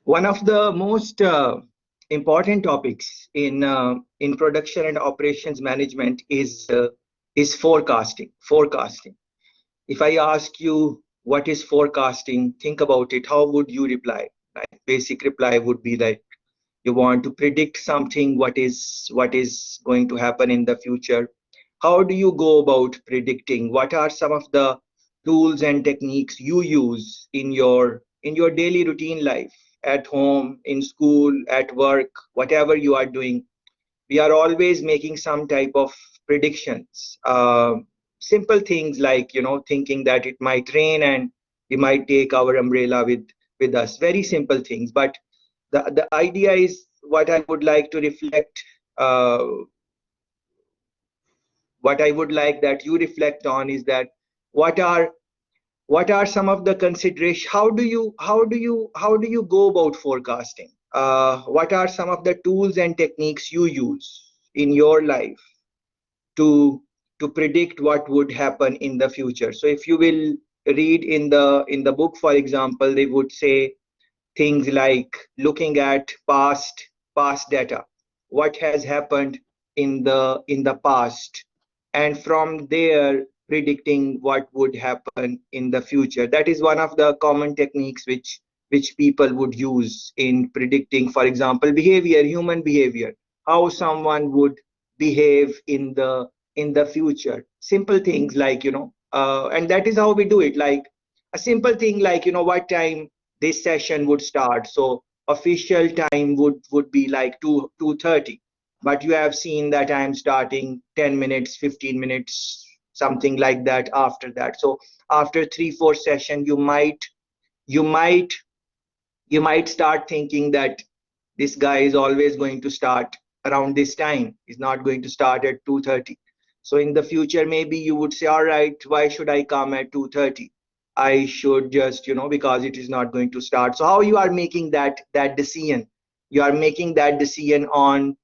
One of the most important topics in production and operations management is forecasting. Forecasting. If I ask you what is forecasting, think about it. How would you reply? Like basic reply would be that you want to predict something, what is going to happen in the future. How do you go about predicting? What are some of the tools and techniques you use in your daily routine life, at home, in school, at work, whatever you are doing? We are always making some type of predictions. Simple things like, thinking that it might rain and we might take our umbrella with us. Very simple things, but the idea is, what I would like to reflect, uh, what I would like that you reflect on is that what are what are some of the considerations? How do you go about forecasting? What are some of the tools and techniques you use in your life to predict what would happen in the future? So if you will read in the book, for example, they would say things like looking at past data, what has happened in the past, and from there predicting what would happen in the future. That is one of the common techniques which people would use in predicting, for example, behavior, human behavior, how someone would behave in the future. Simple things like, and that is how we do it. Like a simple thing like, what time this session would start. So official time would be like 2:30, but you have seen that I am starting 10 minutes, 15 minutes, something like that after that. So after 3 4 session, you might you might start thinking that this guy is always going to start around this time. He's not going to start at 2:30. So in the future, maybe you would say, all right, why should I come at 2:30? I should just, because it is not going to start. So how you are making that decision? You are making that decision on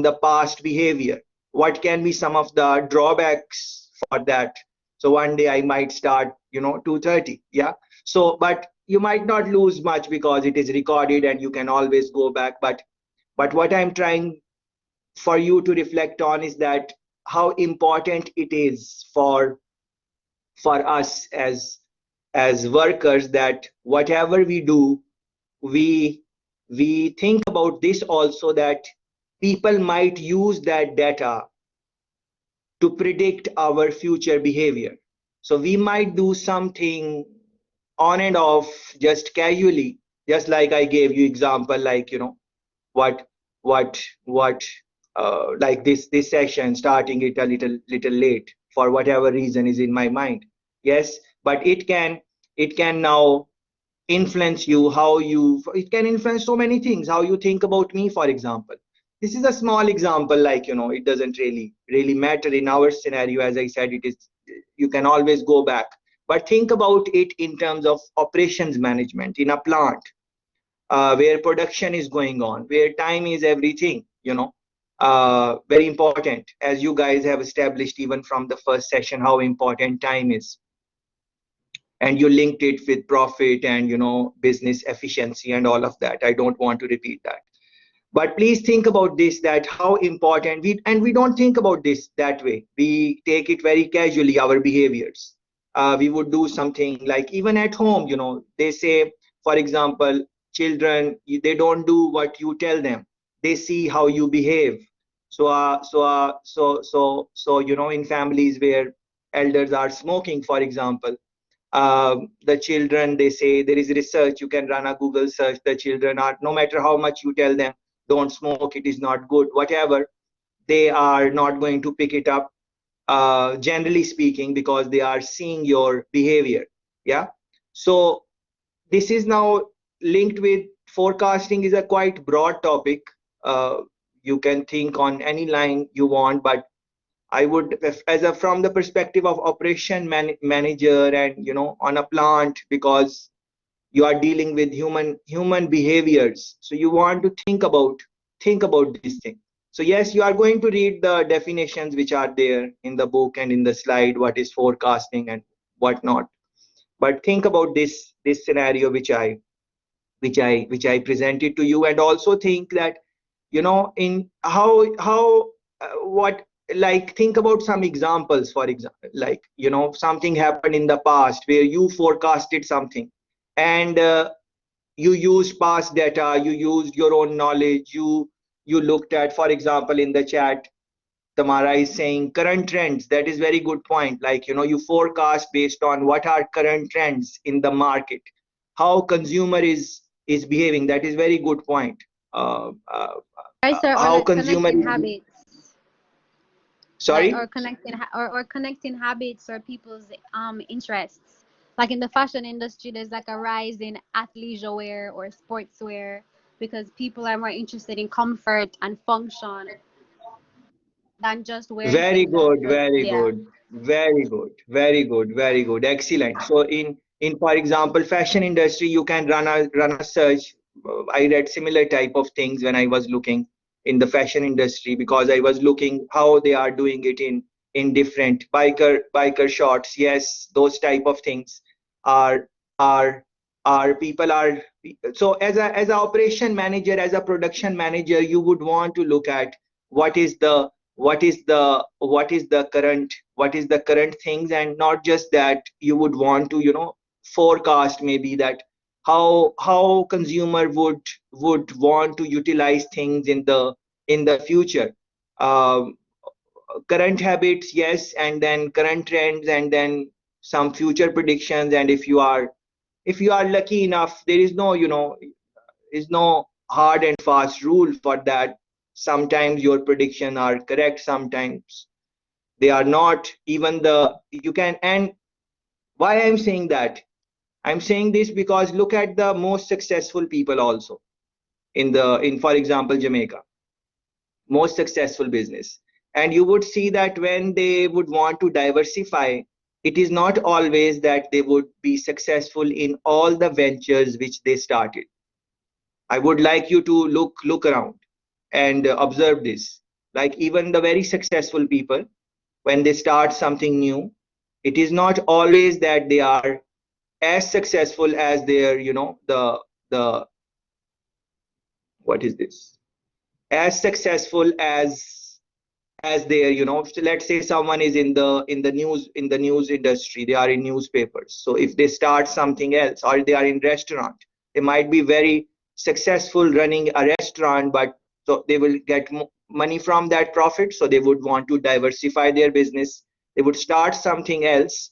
the past behavior. What can be some of the drawbacks for that? So one day I might start, 2:30. Yeah. So, but you might not lose much because it is recorded and you can always go back. But what I'm trying for you to reflect on is that how important it is for us as workers, that whatever we do, we we think about this also, that people might use that data to predict our future behavior. So we might do something on and off, just casually, just like I gave you example, like, what what like this session, starting it a little late for whatever reason is in my mind. Yes, but it can now influence you, how you it can influence so many things, how you think about me, for example. This is a small example, like, it doesn't really matter in our scenario. As I said, it is, you can always go back, but think about it in terms of operations management in a plant, where production is going on, where time is everything, very important, as you guys have established even from the first session, how important time is. And you linked it with profit and, business efficiency and all of that. I don't want to repeat that, but please think about this, that how important we don't think about this that way. We take it very casually, our behaviors. We would do something like, even at home, they say, for example, children, they don't do what you tell them, they see how you behave. So in families where elders are smoking, for example, the children, they say, there is research, you can run a Google search, the children are, no matter how much you tell them, don't smoke, it is not good, whatever, they are not going to pick it up, generally speaking, because they are seeing your behavior. Yeah. So this is now linked with forecasting, is a quite broad topic. You can think on any line you want, but I would, from the perspective of operation manager, and, on a plant, because you are dealing with human behaviors, so you want to think about this thing. So yes, you are going to read the definitions which are there in the book and in the slide, what is forecasting and what not. But think about this scenario which I presented to you, and also think that, in how what like think about some examples. For example, like, something happened in the past where you forecasted something, and you used past data, you used your own knowledge, you looked at, for example, in the chat, Tamara is saying current trends. That is very good point. Like, you forecast based on what are current trends in the market, how consumer is behaving. That is very good point. Uh, uh, Right, sir, or how like consumer connecting is, habits, like sorry? or connecting habits or people's interests. Like in the fashion industry, there's like a rise in athleisure wear or sportswear because people are more interested in comfort and function than just wearing Very things that good, look, very yeah. good, very good, very good, very good. Excellent. So in for example, fashion industry, you can run a search. I read similar type of things when I was looking in the fashion industry, because I was looking how they are doing it in different biker shorts. Yes, those type of things are are people are. So as a operation manager, as a production manager, you would want to look at what is the what is the current things, and not just that. You would want to forecast maybe that how consumer would want to utilize things in the future. um, Current habits, yes, and then current trends, and then some future predictions. And if you are lucky enough, there is no hard and fast rule for that. Sometimes your prediction are correct, sometimes they are not. Even the you can. And why I'm saying that, I'm saying this because look at the most successful people also in for example Jamaica, most successful business. And you would see that when they would want to diversify, it is not always that they would be successful in all the ventures which they started. I would like you to look around and observe this. Like even the very successful people, when they start something new, it is not always that they are as successful as their, the what is this? As successful as their, so let's say someone is in the news industry, they are in newspapers. So if they start something else, or they are in restaurant, they might be very successful running a restaurant, but so they will get money from that profit, so they would want to diversify their business. They would start something else,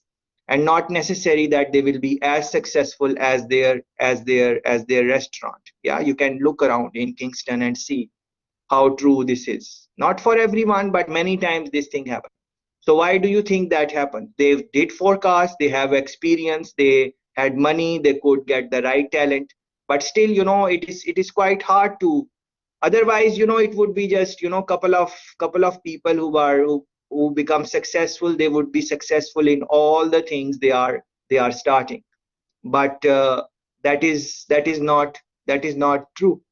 and not necessary that they will be as successful as their restaurant. Yeah, you can look around in Kingston and see how true this is. Not for everyone, but many times this thing happens. So why do you think that happened? They did forecast, they have experience, they had money, they could get the right talent, but still, it is quite hard to. Otherwise, it would be just, couple of people who become successful. They would be successful in all the things they are starting. But that is not true.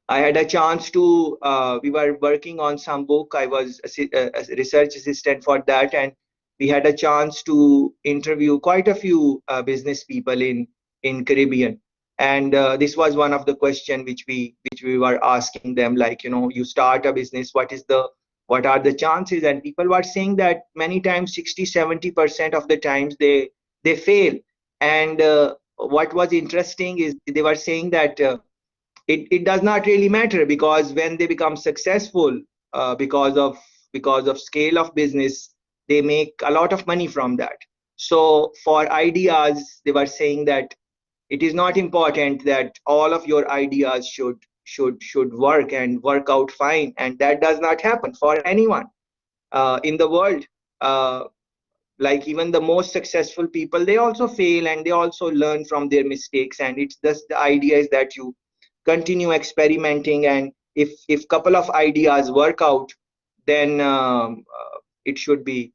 I had a chance to, we were working on some book. I was a research assistant for that, and we had a chance to interview quite a few business people in Caribbean. And this was one of the question which we were asking them, like, you start a business, what are the chances? And people were saying that many times 60-70% of the times they fail. And what was interesting is they were saying that it does not really matter, because when they become successful, because of scale of business, they make a lot of money from that. So for ideas, they were saying that it is not important that all of your ideas should work and work out fine, and that does not happen for anyone in the world. uh, like even the most successful people, they also fail, and they also learn from their mistakes. And it's just, the idea is that you continue experimenting, and if couple of ideas work out, then it should be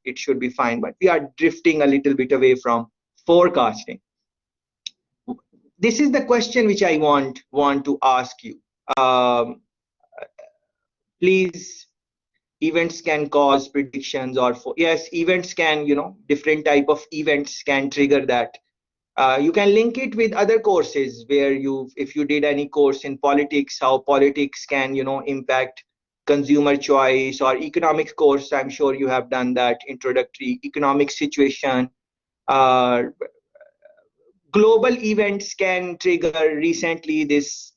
fine. But we are drifting a little bit away from forecasting. This is the question which I want to ask you. um, Please. Events can cause predictions, or yes, events can, different type of events can trigger that. You can link it with other courses where if you did any course in politics, how politics can, impact consumer choice, or economics course. I'm sure you have done that introductory economic situation. Uh, Global events can trigger. Recently, this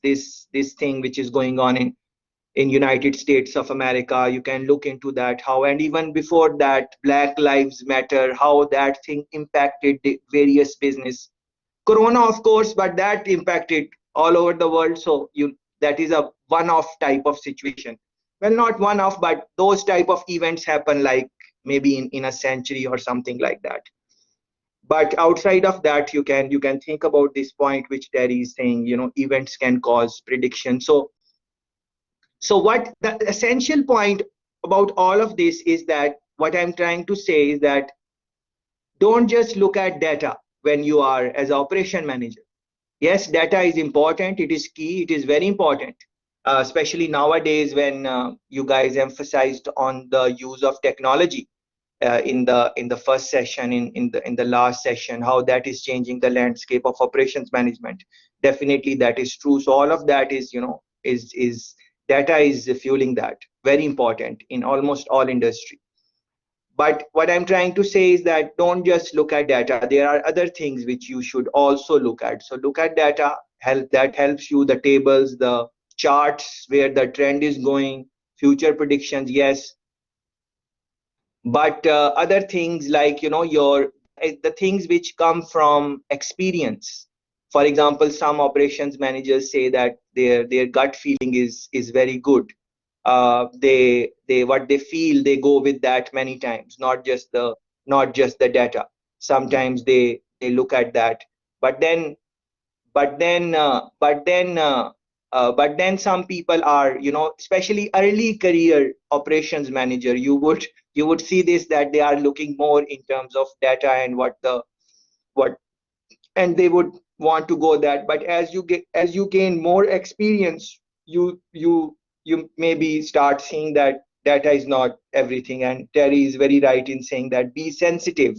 thing which is going on in United States of America. You can look into that, how, and even before that, Black Lives Matter, how that thing impacted the various business. Corona, of course, but that impacted all over the world. So that is a one-off type of situation. Well, not one-off, but those type of events happen like maybe in a century or something like that. But outside of that, you can think about this point which Terry is saying. Events can cause prediction. So what the essential point about all of this is that what I'm trying to say is that don't just look at data when you are as an operation manager. Yes, data is important. It is key. It is very important, especially nowadays when you guys emphasized on the use of technology in the first session, in the last session, how that is changing the landscape of operations management. Definitely, that is true. So all of that is, is data is fueling that. Very important in almost all industry. But what I'm trying to say is that don't just look at data. There are other things which you should also look at. So look at data, that helps you, the tables, the charts, where the trend is going, future predictions, yes. But other things like, your the things which come from experience. For example, some operations managers say that their gut feeling is very good. They what they feel, they go with that many times, not just the data. Sometimes they look at that. But then but then uh, but then uh, uh, but then some people are, especially early career operations manager, you would see this, that they are looking more in terms of data and what and they would want to go that. But as you gain more experience, you maybe start seeing that data is not everything. And Terry is very right in saying that be sensitive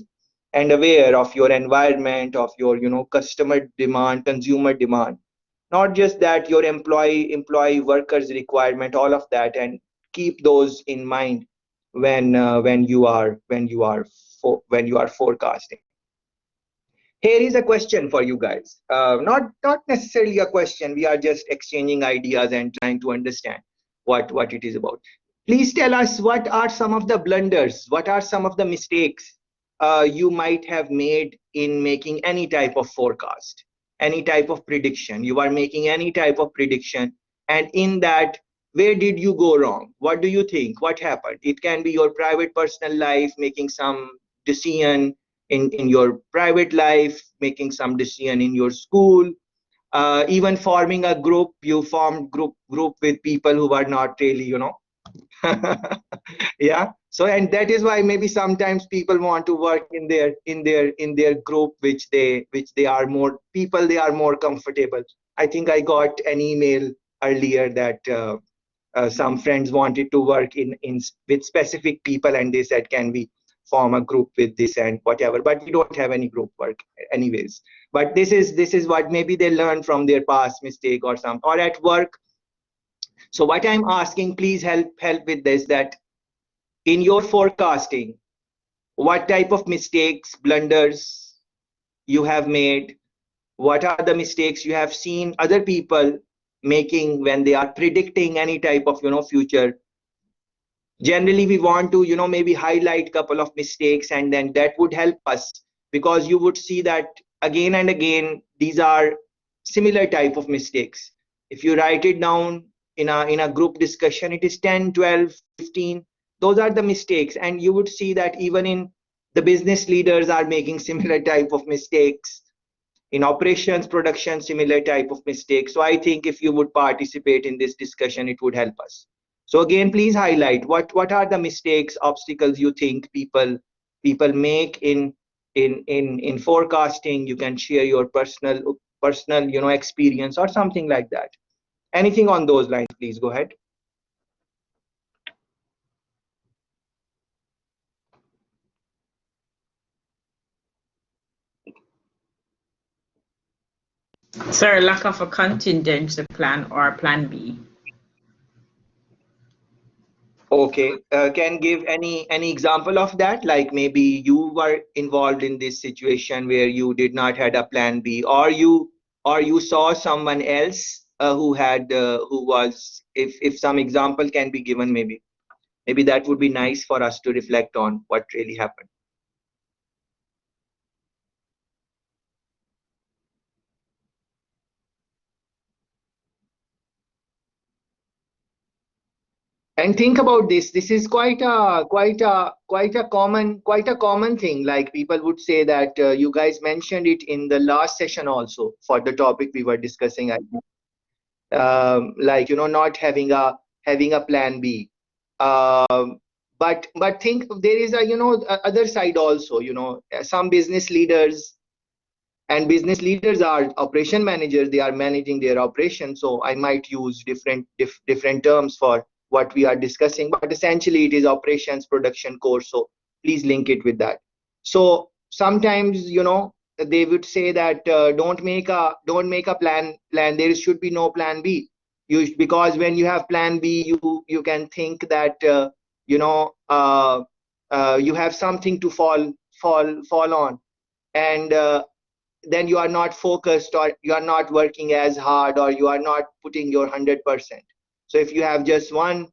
and aware of your environment, of your, customer demand, consumer demand, not just that, your employee workers requirement, all of that. And keep those in mind when you are forecasting. Here is a question for you guys. Not necessarily a question. We are just exchanging ideas and trying to understand what it is about. Please tell us, what are some of the blunders? What are some of the mistakes you might have made in making any type of forecast, any type of prediction? You are making any type of prediction, and in that, where did you go wrong? What do you think? What happened? It can be your private personal life, making some decision in your private life, making some decision in your school, even forming a group. You formed group with people who are not really, yeah. So, and that is why maybe sometimes people want to work in their group, which they are more people, they are more comfortable. I think I got an email earlier that some friends wanted to work in with specific people, and they said, can we form a group with this and whatever. But we don't have any group work anyways. But this is what maybe they learned from their past mistake, or at work. So what I'm asking, please help with this, that in your forecasting, what type of mistakes, blunders you have made? What are the mistakes you have seen other people making when they are predicting any type of, future? Generally, we want to, maybe highlight couple of mistakes, and then that would help us, because you would see that again and again these are similar type of mistakes. If you write it down in a group discussion, it is 10, 12, 15. Those are the mistakes, and you would see that even in the business leaders are making similar type of mistakes, in operations, production, similar type of mistakes. So I think if you would participate in this discussion, it would help us. So again, please highlight what are the mistakes, obstacles you think people make in forecasting. You can share your personal experience or something like that. Anything on those lines, please go ahead. Sir, lack of a contingency plan or plan B. Okay, can give any example of that? Like maybe you were involved in this situation where you did not had a plan B, or you saw someone else who had who was. If some example can be given, maybe that would be nice for us to reflect on what really happened. And think about this. This is quite a common thing. Like people would say that you guys mentioned it in the last session also for the topic we were discussing. Like not having a plan B. But think there is a other side also. Some business leaders, and business leaders are operation managers. They are managing their operation, so I might use different terms for what we are discussing, but essentially it is operations production course, so please link it with that. So sometimes they would say that don't make a plan. There should be no plan B. Because when you have plan B, you can think that you know you have something to fall on, and then you are not focused, or you are not working as hard, or you are not putting your 100%. So if you have just one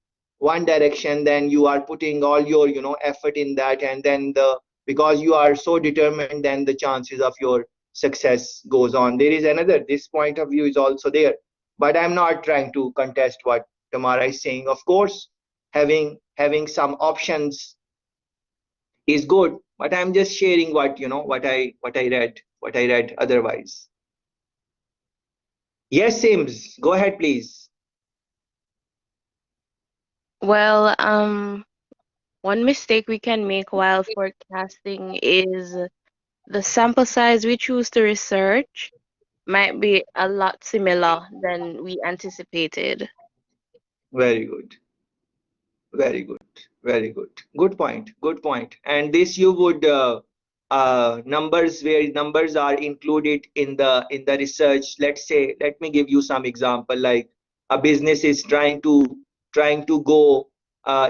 direction, then you are putting all your effort in that, and then because you are so determined, then the chances of your success goes on. There is another, this point of view is also there, but I'm not trying to contest what Tamara is saying. Of course, having some options is good, but I'm just sharing what I read otherwise. Yes, Sims, go ahead, please. Well, one mistake we can make while forecasting is the sample size we choose to research might be a lot similar than we anticipated. Very good. Very good. Very good. Good point. Good point. And this you would numbers, where numbers are included in the research. Let's say, let me give you some example. Like a business is trying to go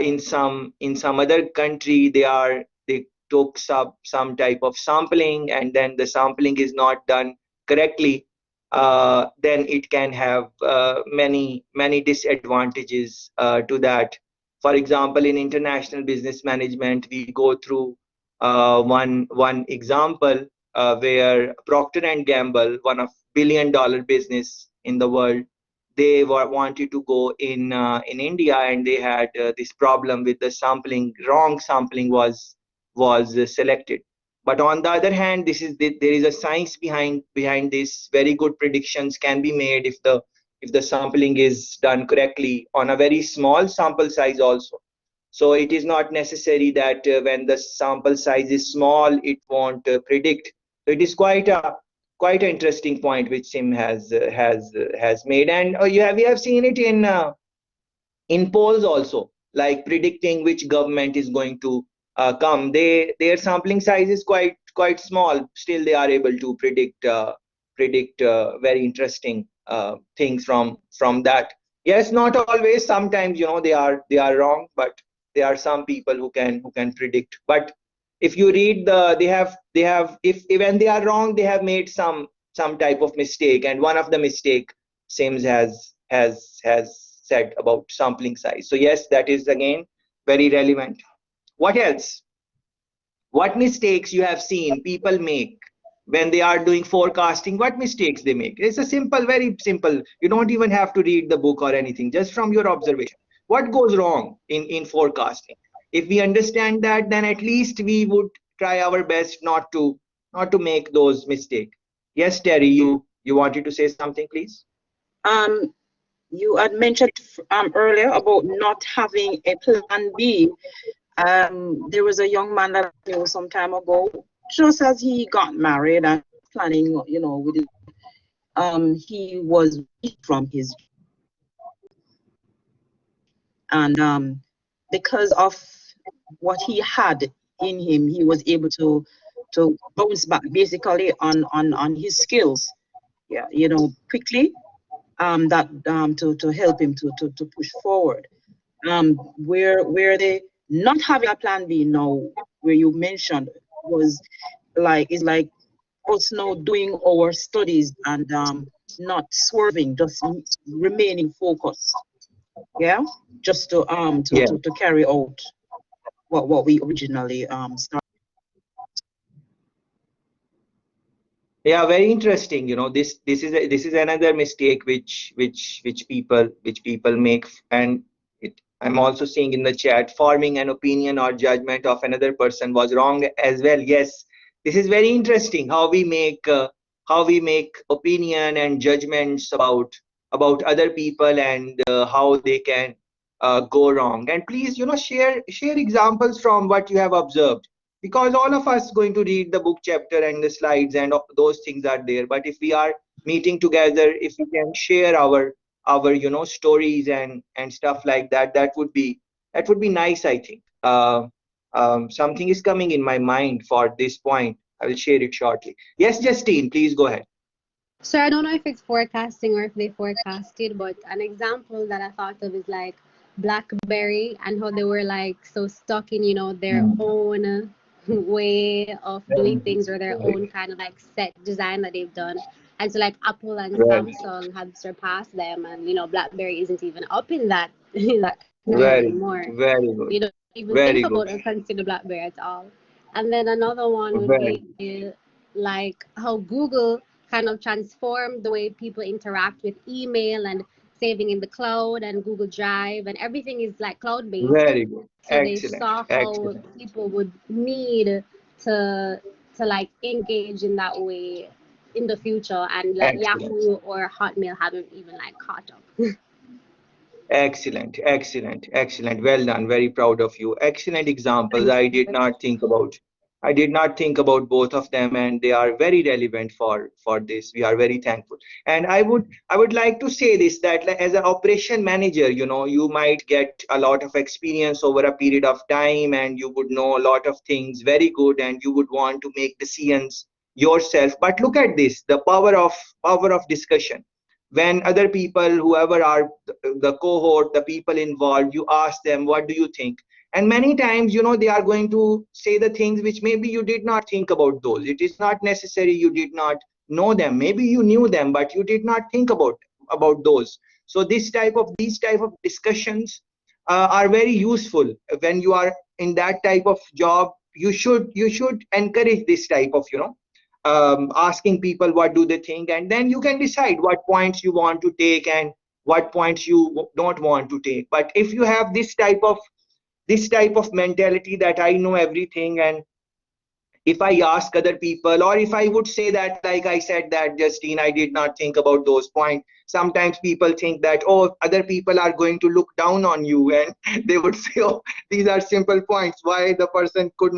in some other country. They took some type of sampling, and then the sampling is not done correctly. Then it can have many disadvantages to that. For example, in international business management, we go through one example where Procter and Gamble, one of billion-dollar business in the world, they wanted to go in India, and they had this problem with the sampling. Wrong sampling was selected. But on the other hand, there is a science behind this. Very good predictions can be made if the sampling is done correctly on a very small sample size also. So it is not necessary that when the sample size is small, it won't predict. So it is quite an interesting point which Sim has made, and we have seen it in polls also, like predicting which government is going to come. Their sampling size is quite small. Still, they are able to predict very interesting things from that. Yes, not always. Sometimes they are wrong, but there are some people who can predict. But if you read they have if when they are wrong, they have made some type of mistake, and one of the mistake Sims has said about sampling size. So yes, that is again very relevant. What else? What mistakes you have seen people make when they are doing forecasting? What mistakes they make? It's a simple, very simple. You don't even have to read the book or anything, just from your observation. What goes wrong in forecasting? If we understand that, then at least we would try our best not to make those mistakes. Yes, Terry, you wanted to say something, please? Um, you had mentioned earlier about not having a plan B. There was a young man that I knew some time ago, just as he got married and planning, with his, he was weak from his, and because of what he had in him, he was able to bounce back basically on his skills. quickly, that to help him to push forward. Where they not having a plan B now, where you mentioned was is like us now doing our studies and not swerving, just remaining focused. Yeah, just Yeah. to carry out what we originally started. Yeah, very interesting. This is another mistake which people make, and I'm also seeing in the chat, forming an opinion or judgment of another person was wrong as well. Yes, this is very interesting how we make opinion and judgments about other people, and how they can go wrong. And please, share examples from what you have observed, because all of us going to read the book chapter and the slides and those things are there. But if we are meeting together, if we can share our stories and stuff like that, that would be nice, I think. Something is coming in my mind for this point. I will share it shortly. Yes, Justine, please go ahead. So I don't know if it's forecasting or if they forecasted, but an example that I thought of is like BlackBerry and how they were like so stuck in, their own way of doing things or their own kind of like set design that they've done. And so like Apple and Right. Samsung have surpassed them, and BlackBerry isn't even up in that in that category Very, anymore. very good. You don't even think Very good. about or consider BlackBerry at all. And then another one would Very be like how Google kind of transformed the way people interact with email and saving in the cloud and Google Drive, and everything is like cloud based. very good. So they Excellent. saw how Excellent. people would need to like engage in that way in the future, and like Excellent. Yahoo or Hotmail haven't even like caught up. Excellent, excellent, excellent. Well done. Very proud of you. Excellent examples. Thank I you. did not think about. I did not think about both of them, and they are very relevant for this. We are very thankful. And I would like to say this, that like, as an operation manager, you might get a lot of experience over a period of time, and you would know a lot of things very good, and you would want to make decisions yourself. But look at this, the power of discussion. When other people, whoever are the cohort, the people involved, you ask them, what do you think? And many times, they are going to say the things which maybe you did not think about those. It is not necessary you did not know them. Maybe you knew them, but you did not think about those. So these type of discussions are very useful when you are in that type of job. You should encourage this type of asking people what do they think, and then you can decide what points you want to take and what points you don't want to take. But if you have this type of mentality that I know everything, and if I ask other people, or if I would say that, like I said, that Justine, I did not think about those points. Sometimes people think that, oh, other people are going to look down on you, and they would say, oh, these are simple points. Why the person could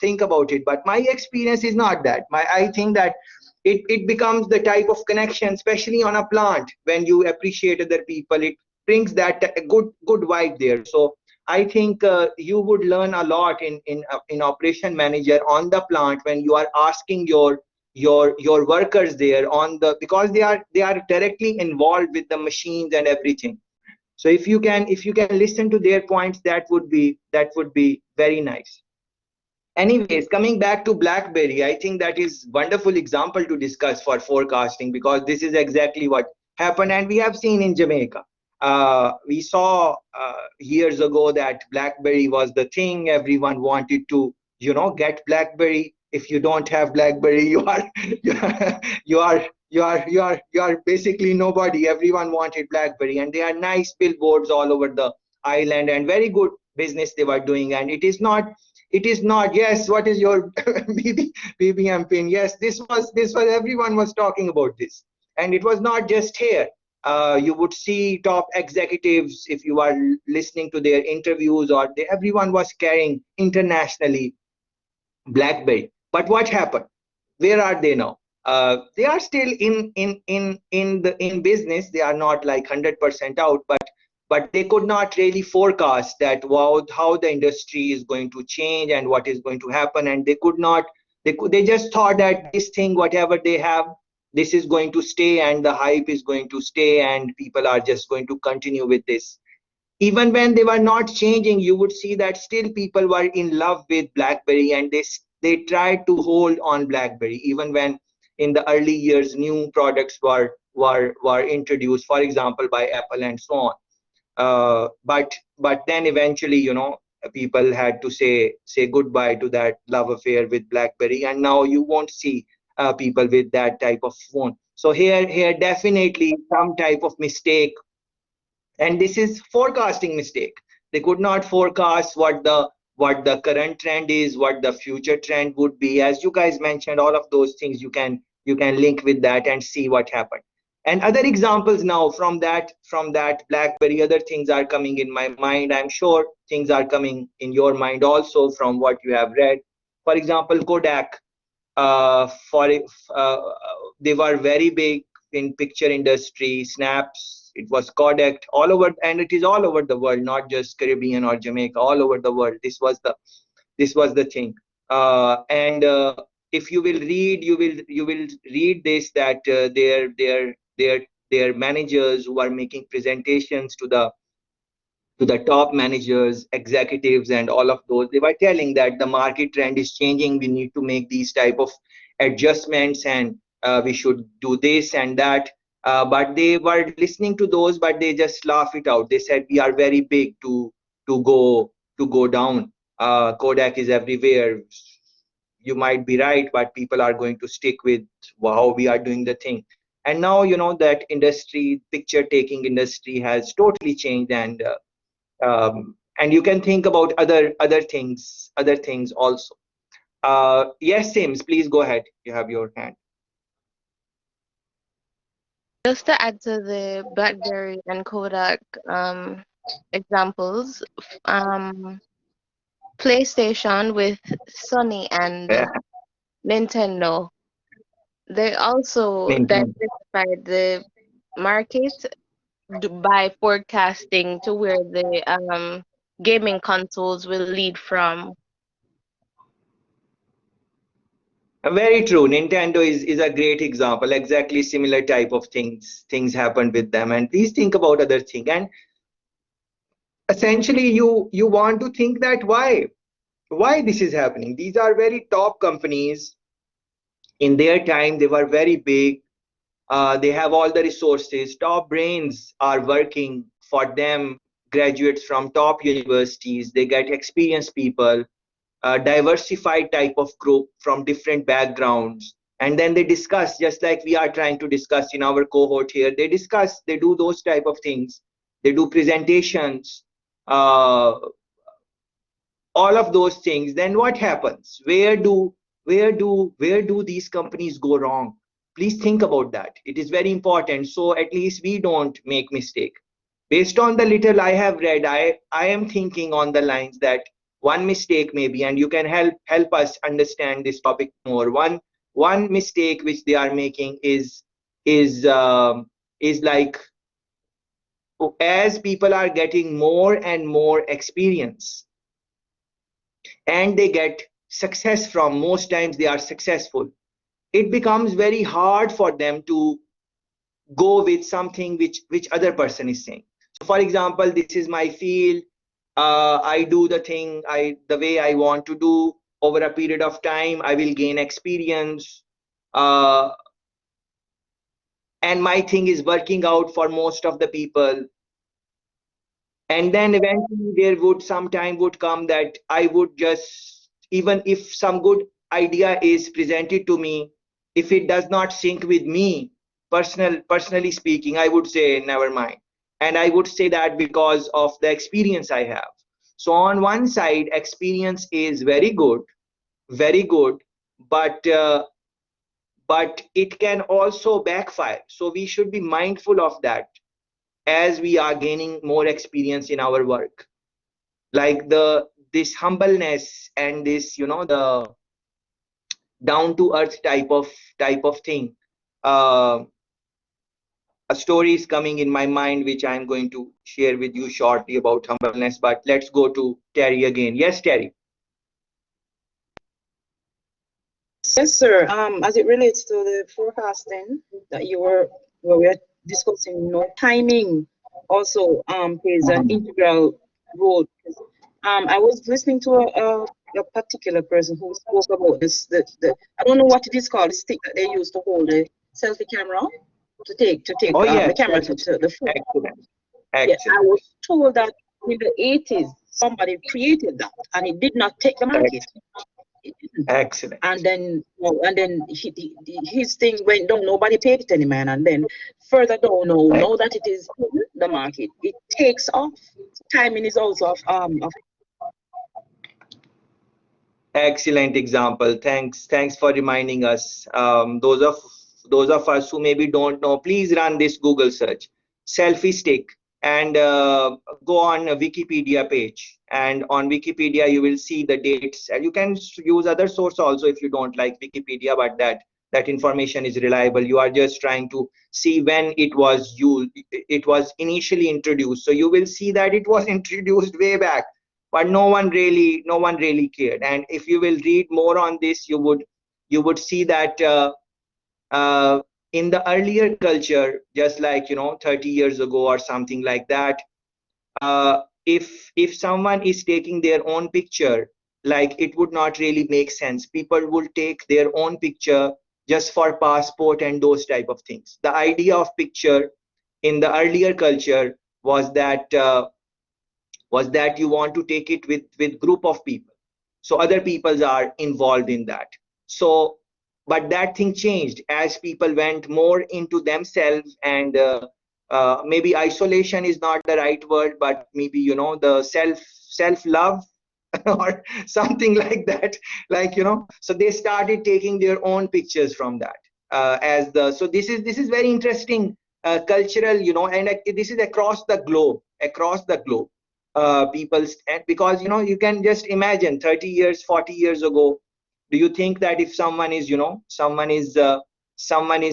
think about it? But my experience is not that. I think that it becomes the type of connection, especially on a plant, when you appreciate other people. It brings that good vibe there. So I think you would learn a lot in operation manager on the plant, when you are asking your workers there on the, because they are directly involved with the machines and everything. So if you can listen to their points, that would be very nice. Anyways, coming back to BlackBerry, I think that is wonderful example to discuss for forecasting, because this is exactly what happened, and we have seen in Jamaica. We saw years ago that BlackBerry was the thing. Everyone wanted to, get BlackBerry. If you don't have BlackBerry, you are you are basically nobody. Everyone wanted BlackBerry, and there are nice billboards all over the island, and very good business they were doing. And it is not, yes, what is your BBM pin? Yes, this was everyone was talking about this. And it was not just here. You would see top executives, if you are listening to their interviews, or everyone was carrying internationally BlackBerry. But what happened? Where are they now? They are still in business. They are not like 100% out, but they could not really forecast that, wow, how the industry is going to change and what is going to happen. And they could not. They just thought that this thing, whatever they have, this is going to stay and the hype is going to stay and people are just going to continue with this. Even when they were not changing, you would see that still people were in love with BlackBerry, and they tried to hold on BlackBerry even when in the early years new products were introduced, for example by Apple and so on. But then eventually, people had to say goodbye to that love affair with BlackBerry, and now you won't see people with that type of phone. So here definitely some type of mistake, and this is forecasting mistake. They could not forecast what the current trend is, what the future trend would be. As you guys mentioned, all of those things you can link with that and see what happened. And other examples now from that BlackBerry, other things are coming in my mind. I'm sure things are coming in your mind also from what you have read. For example, Kodak, for they were very big in picture industry. Snaps, it was Kodak all over, and it is all over the world, not just Caribbean or Jamaica, all over the world. This was the thing. And if you will read, you will read this, that their managers who are making presentations to the top managers, executives, and all of those, they were telling that the market trend is changing. We need to make these type of adjustments, and we should do this and that. But they were listening to those, but they just laugh it out. They said we are very big to go down. Kodak is everywhere. You might be right, but people are going to stick with how we are doing the thing. And now that industry, picture taking industry, has totally changed, and you can think about other things also. Yes, Sims, please go ahead. You have your hand. Just to add to the BlackBerry and Kodak examples, PlayStation with Sony and Yeah, Nintendo, they also Nintendo. diversified the market by forecasting to where the gaming consoles will lead from. Very true. Nintendo is a great example. Exactly similar type of things happened with them. And please think about other thing. And essentially, you want to think that why this is happening. These are very top companies. In their time, they were very big. They have all the resources. Top brains are working for them. Graduates from top universities. They get experienced people, diversified type of group from different backgrounds, and then they discuss, just like we are trying to discuss in our cohort here. They discuss, they do those type of things, they do presentations, uh, all of those things. Then what happens? Where do these companies go wrong? Please think about that. It is very important, so at least we don't make mistake. Based on the little I have read, I am thinking on the lines that one mistake maybe, and you can help us understand this topic more. One mistake which they are making is like, as people are getting more and more experience and they get success, from most times they are successful, it becomes very hard for them to go with something which other person is saying. So for example, this is my field. I do the way I want to do. Over a period of time, I will gain experience, uh, and my thing is working out for most of the people. And then eventually there would some time would come that I would just, even if some good idea is presented to me, if it does not sync with me, personally speaking, I would say never mind. And I would say that because of the experience I have. So on one side, experience is very good, but it can also backfire. So we should be mindful of that as we are gaining more experience in our work. Like this humbleness and this, the down to earth type of thing. Uh, a story is coming in my mind which I'm going to share with you shortly about humbleness. But let's go to Terry again. Yes, Terry. Yes, sir. As it relates to the forecasting that we were discussing, timing also plays an integral role. Because, I was listening to a particular person who spoke about this. I don't know what it is called, the stick that they use to hold the selfie camera to take Oh the yes, camera that's to the phone. excellent. Yeah, I Excellent. was told that in the 80s somebody created that, and it did not take the market. It didn't. Excellent. And then, his thing went down. Nobody paid it any man. And then further down, now that it is in the market, it takes off. Timing is also of Excellent example. Thanks for reminding us. Those of us who maybe don't know, please run this Google search, selfie stick, and go on a Wikipedia page. And on Wikipedia, you will see the dates. And you can use other source also if you don't like Wikipedia, but that information is reliable. You are just trying to see when it was used. It was initially introduced. So you will see that it was introduced way back, but no one really cared. And if you will read more on this, you would see that uh, in the earlier culture, just like 30 years ago or something like that, if someone is taking their own picture, like, it would not really make sense. People would take their own picture just for passport and those type of things. The idea of picture in the earlier culture was that you want to take it with group of people, so other peoples are involved in that. So but that thing changed as people went more into themselves, and maybe isolation is not the right word, but maybe the self love or something like that, like, so they started taking their own pictures from that, as the so this is very interesting, cultural, and this is across the globe, people's. And because you can just imagine 30 years, 40 years ago, do you think that if someone is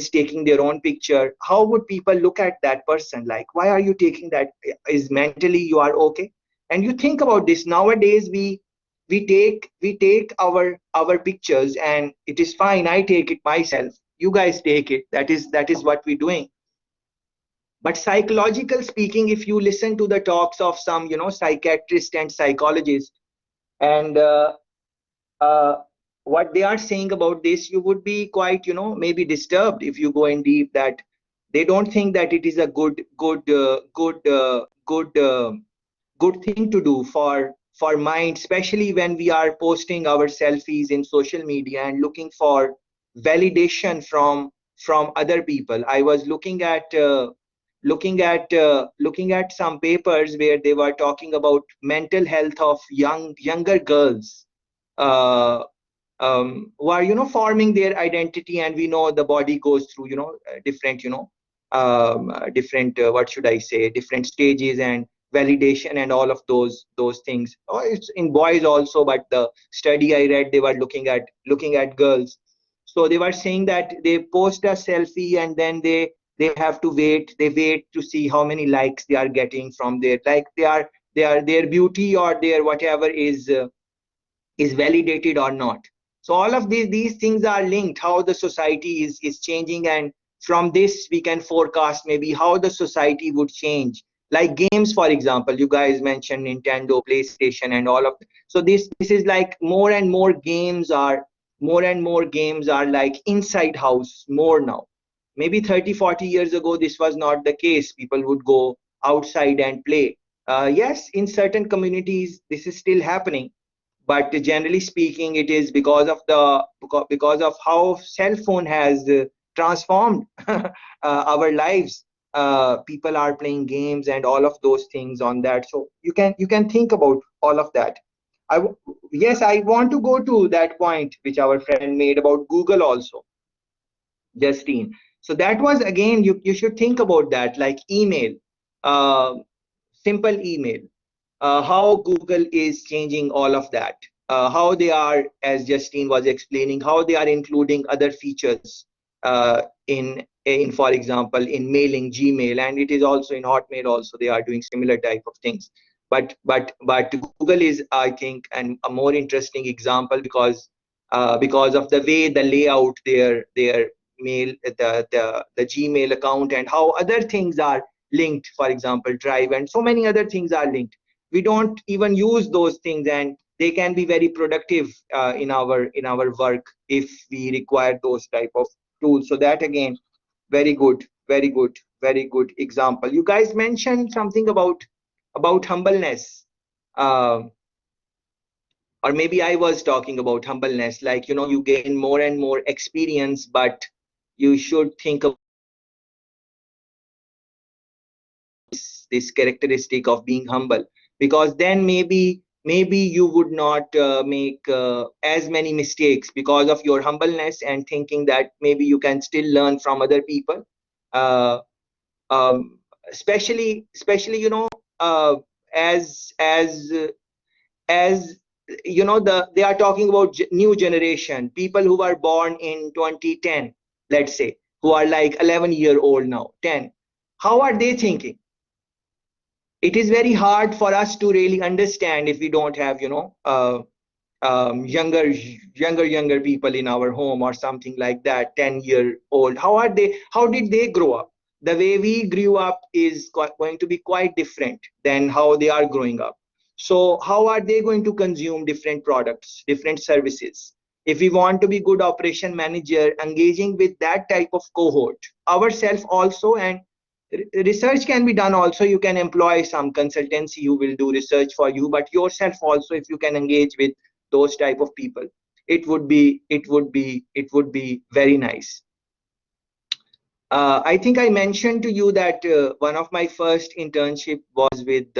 taking their own picture, how would people look at that person? Like, why are you taking that? Is mentally you are okay? And you think about this nowadays, we take our pictures, and it is fine. I take it myself, you guys take it. That is what we're doing. But psychological speaking, if you listen to the talks of some psychiatrists and psychologists, and uh, what they are saying about this, you would be quite maybe disturbed if you go in deep, that they don't think that it is a good thing to do for mind, especially when we are posting our selfies in social media and looking for validation from other people. I was looking at some papers where they were talking about mental health of younger girls, uh, who are forming their identity. And we know the body goes through different different, what should I say, different stages and validation and all of those things. Oh, it's in boys also, but the study I read, they were looking at girls. So they were saying that they post a selfie, and then they have to wait to see how many likes they are getting from their, like, their beauty or their whatever is validated or not. So all of these things are linked, how the society is changing, and from this we can forecast maybe how the society would change. Like games, for example, you guys mentioned Nintendo, PlayStation, and all of that. So this is like more and more games are like inside house more now. Maybe 30, 40 years ago this was not the case. People would go outside and play. Yes, in certain communities this is still happening, but generally speaking, it is because of how cell phone has transformed our lives. People are playing games and all of those things on that. So you can think about all of that. Yes, I want to go to that point which our friend made about Google also, Justine. So that was, again, you should think about that, like email, uh, simple email, how Google is changing all of that, how they are, as Justine was explaining, how they are including other features in, for example, in mailing, Gmail, and it is also in Hotmail also they are doing similar type of things. But Google is, I think, a more interesting example, because because of the way the layout, their mail, the Gmail account, and how other things are linked. For example, Drive and so many other things are linked. We don't even use those things, and they can be very productive in our work if we require those type of tools. So that again, very good, very good, very good example. You guys mentioned something about humbleness. Or maybe I was talking about humbleness, like, you gain more and more experience, but you should think of this characteristic of being humble, because then maybe you would not make as many mistakes because of your humbleness, and thinking that maybe you can still learn from other people. uh, um, especially as they are talking about new generation people who are born in 2010, let's say, who are like 11-year-old now, 10. How are they thinking? It is very hard for us to really understand if we don't have younger people in our home or something like that, 10-year-old. How did they grow up? The way we grew up is going to be quite different than how they are growing up. So how are they going to consume different products, different services? If we want to be good operation manager, engaging with that type of cohort ourselves also. And research can be done also. You can employ some consultancy who will do research for you, but yourself also, if you can engage with those type of people, it would be very nice. I think I mentioned to you that one of my first internship was with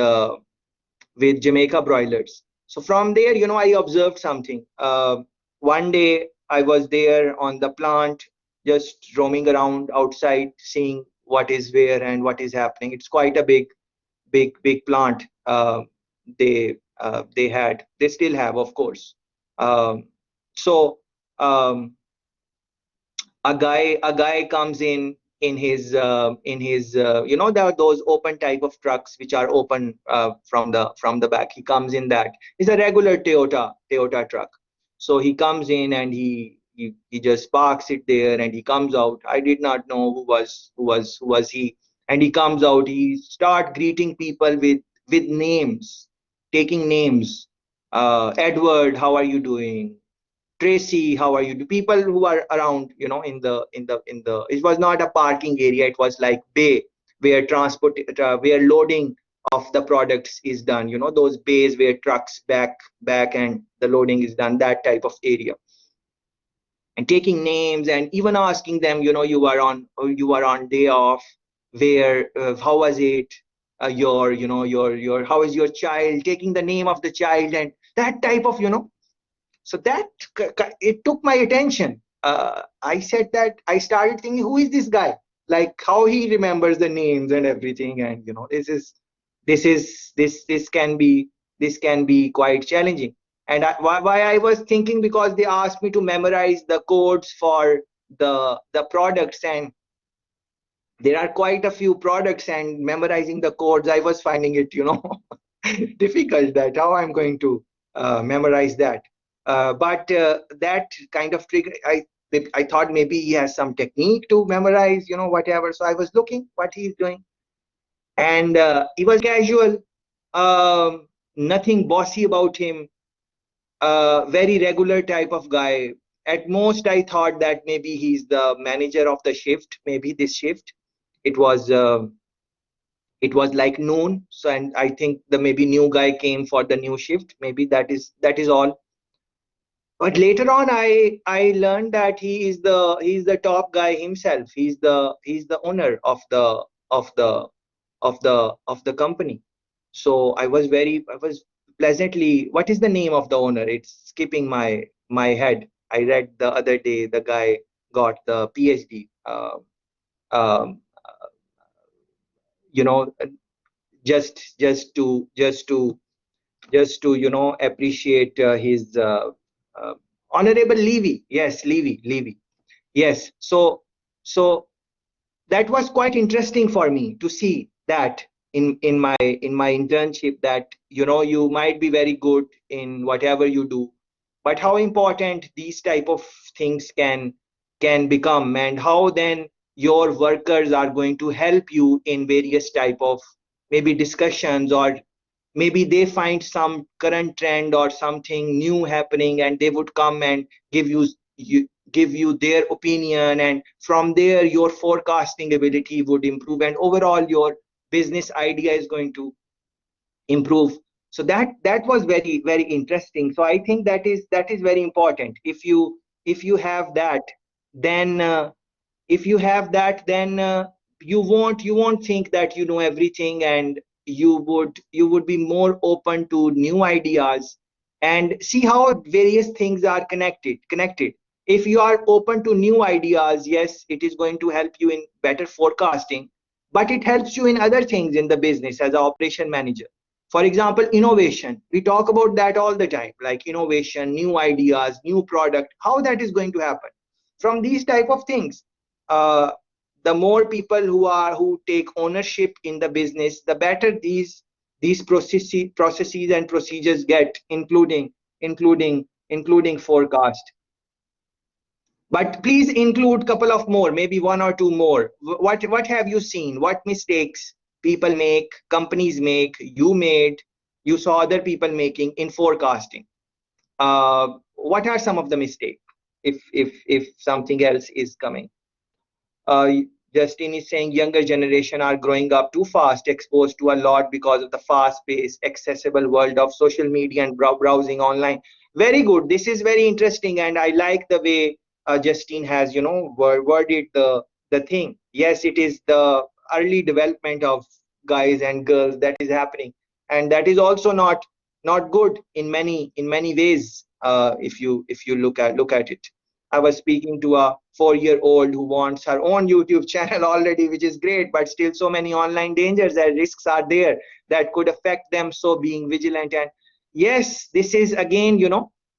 Jamaica Broilers. So from there, I observed something. One day I was there on the plant, just roaming around outside, seeing what is where and what is happening. It's quite a big plant. They still have, of course. So um, a guy comes in his there are those open type of trucks which are open from the back. He comes in that. It's a regular Toyota truck. So he comes in and he just parks it there, and he comes out. I did not know who was he. And he comes out, he start greeting people with names, taking names. Edward, how are you doing? Tracy, how are you? People who are around, in the. It was not a parking area. It was like bay where where loading of the products is done. Those bays where trucks back and the loading is done. That type of area. And taking names and even asking them, you are on day off. Where? How was it? Your how is your child? Taking the name of the child and that type of. So that it took my attention. I said that I started thinking, who is this guy? Like how he remembers the names and everything, and this can be quite challenging. And why I was thinking, because they asked me to memorize the codes for the products, and there are quite a few products, and memorizing the codes, I was finding it difficult, that how I'm going to memorize that. But that kind of trigger, I thought maybe he has some technique to memorize, whatever. So I was looking what he's doing, and he was casual, nothing bossy about him, very regular type of guy. At most, I thought that maybe he's the manager of the shift, maybe this shift. It was like noon, so, and I think the maybe new guy came for the new shift. Maybe that is all. But later on, I learned that he's the top guy himself. He's the owner of the company. So I was pleasantly. What is the name of the owner? It's skipping my head. I read the other day the guy got the PhD. Um, you know, just to appreciate his uh, honorable Levy. Yes, Levy. Yes. So that was quite interesting for me to see that in my internship, that you might be very good in whatever you do, but how important these type of things can become, and how then your workers are going to help you in various type of maybe discussions, or maybe they find some current trend or something new happening, and they would come and give you their opinion, and from there your forecasting ability would improve, and overall your business idea is going to improve. So that was very interesting. So I think that is very important. If you have that, then if you have that, then you won't think that you know everything, and you would be more open to new ideas, and see how various things are connected. If you are open to new ideas, yes, it is going to help you in better forecasting, but it helps you in other things in the business as an operation manager. For example, innovation, we talk about that all the time, like innovation, new ideas, new product, how that is going to happen from these type of things. uh, the more people who take ownership in the business, the better these processes and procedures get, including forecast. But please include couple of more, maybe one or two more. What have you seen? What mistakes people make, companies make, you made, you saw other people making in forecasting? What are some of the mistakes, if something else is coming? uh, Justin is saying younger generation are growing up too fast, exposed to a lot because of the fast-paced, accessible world of social media and browsing online. Very good. This is very interesting, and I like the way Justin has, worded the thing. Yes, it is the early development of guys and girls that is happening, and that is also not good in many ways. If you look at it. I was speaking to a 4-year-old who wants her own YouTube channel already, which is great, but still so many online dangers and risks are there that could affect them. So being vigilant, and yes, this is again,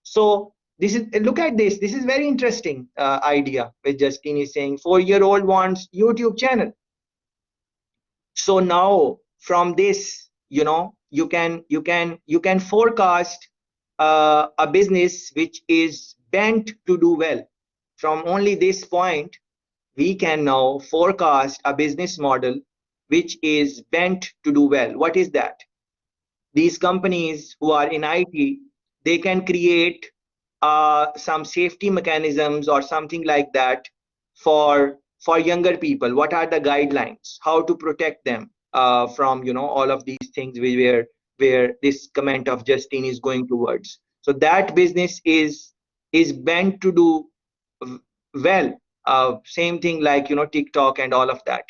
so this is, look at this. This is very interesting idea which Justine is saying. 4-year-old wants YouTube channel. So now from this, you can forecast a business which is bent to do well. From only this point, we can now forecast a business model which is bent to do well. What is that? These companies who are in IT, they can create some safety mechanisms or something like that for younger people. What are the guidelines? How to protect them from all of these things where this comment of Justine is going towards. So that business is bent to do well. Same thing like TikTok and all of that.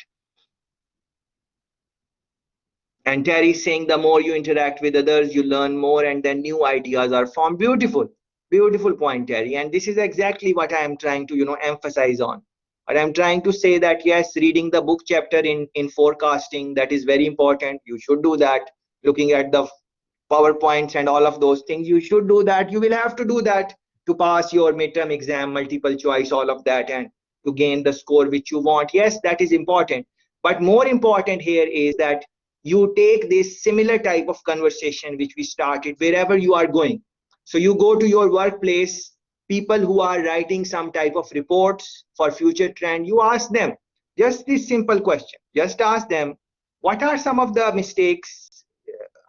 And Terry saying the more you interact with others, you learn more, and then new ideas are formed. Beautiful, beautiful point, Terry. And this is exactly what I am trying to emphasize on. But I'm trying to say that yes, reading the book chapter in forecasting, that is very important. You should do that. Looking at the PowerPoints and all of those things, you should do that. You will have to do that to pass your midterm exam, multiple choice, all of that, and to gain the score which you want. Yes, that is important. But more important here is that you take this similar type of conversation which we started wherever you are going. So you go to your workplace, people who are writing some type of reports for future trend, you ask them just this simple question. Just ask them, what are some of the mistakes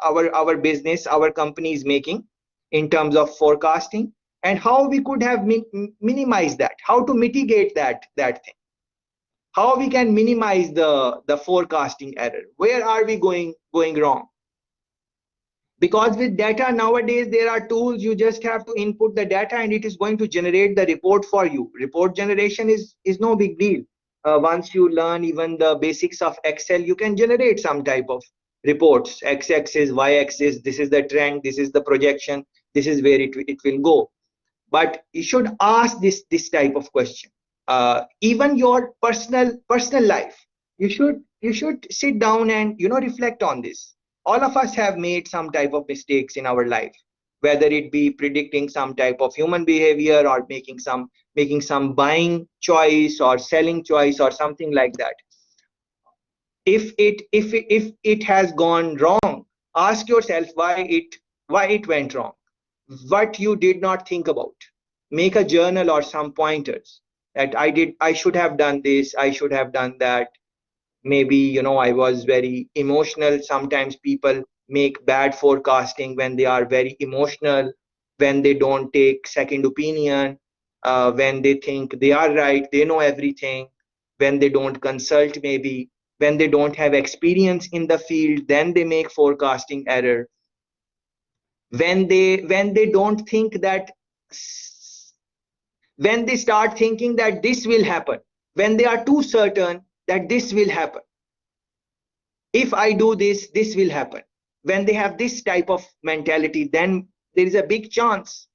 our business, our company is making in terms of forecasting, and how we could have minimized that, how to mitigate that thing, how we can minimize the forecasting error, where are we going wrong. Because with data nowadays, there are tools, you just have to input the data and it is going to generate the report for you. Report generation is no big deal. Once you learn even the basics of Excel, you can generate some type of reports, x-axis, y-axis, this is the trend, this is the projection, this is where it will go. But you should ask this type of question. Even your personal life, you should sit down and reflect on this. All of us have made some type of mistakes in our life, whether it be predicting some type of human behavior, or making some buying choice or selling choice or something like that. If it has gone wrong, ask yourself why it went wrong. what you did not think about. Make a journal or some pointers that I should have done this, I should have done that. Maybe, you know, I was very emotional. Sometimes people make bad forecasting when they are very emotional, when they don't take second opinion, when they think they are right, they know everything, when they don't consult, maybe when they don't have experience in the field, then they make forecasting error. When they don't think that, when they start thinking that this will happen, when they are too certain that this will happen, if I do this, this will happen. When they have this type of mentality, then there is a big chance.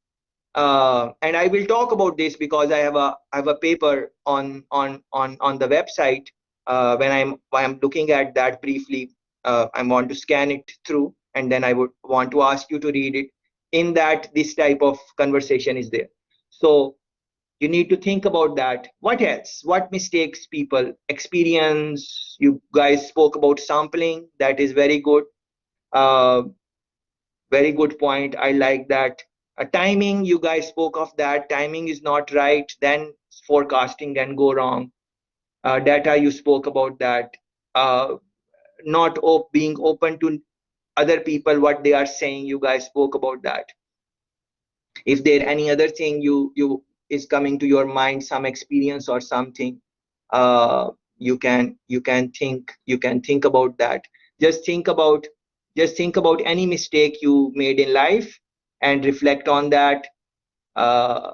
And I will talk about this because I have a paper on the website. When I'm looking at that briefly, I want to scan it through, and then I would want to ask you to read it. In that, this type of conversation is there. So you need to think about that. What else? What mistakes people experience? You guys spoke about sampling. That is very good. Uh, very good point. I like that. Timing, you guys spoke of that. Timing is not right, then forecasting can go wrong. Data, you spoke about that. Uh, not being open to other people, what they are saying, you guys spoke about that. If there any other thing you is coming to your mind, some experience or something, you can think about that. Just think about any mistake you made in life and reflect on that, uh,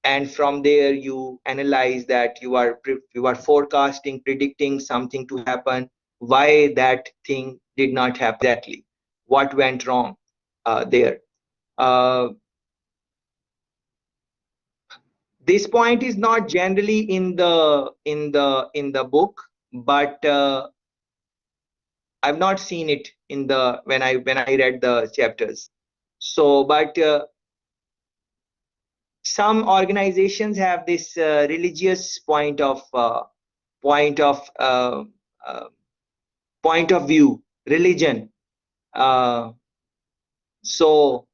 and from there you analyze that you are forecasting, predicting something to happen, why that thing did not happen exactly, what went wrong there. uh, this point is not generally in the book, but I've not seen it in the when I read the chapters. So, but some organizations have this religious point of uh, uh, point of view, religion. Uh, so,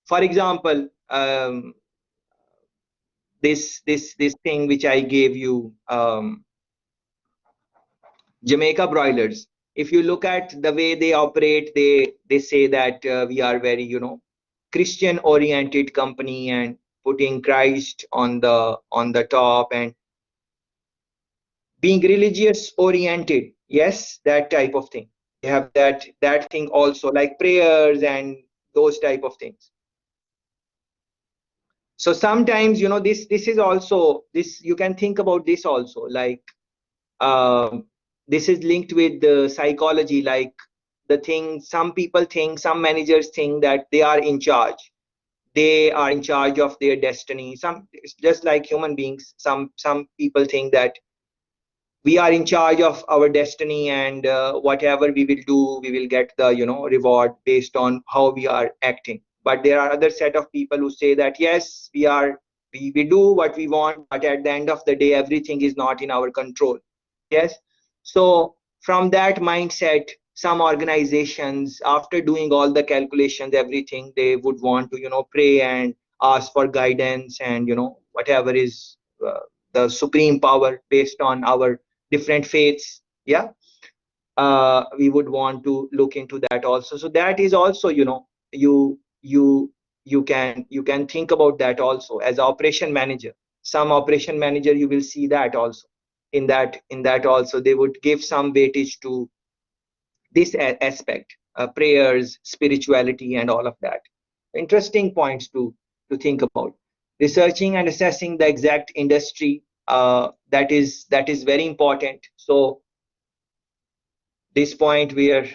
for example, this thing which I gave you. Jamaica broilers. If you look at the way they operate, they say that we are very, Christian oriented company and putting Christ on the top and being religious oriented. Yes, that type of thing. They have that thing also, like prayers and those type of things. So sometimes, this is also this, you can think about this also, like this is linked with the psychology, like the thing some people think, some managers think that they are in charge, they are in charge of their destiny. Some, it's just like human beings, some people think that we are in charge of our destiny, and whatever we will do, we will get the reward based on how we are acting. But there are other set of people who say that yes, we do what we want, but at the end of the day, everything is not in our control. Yes. So from that mindset, some organizations, after doing all the calculations, everything, they would want to pray and ask for guidance, and whatever is the supreme power based on our different faiths. Yeah. We would want to look into that also. So that is also, you can think about that also as operation manager. Some operation manager, you will see that also. In that also, they would give some weightage to this aspect, prayers, spirituality, and all of that. Interesting points to think about. Researching and assessing the exact industry, that is very important. So this point where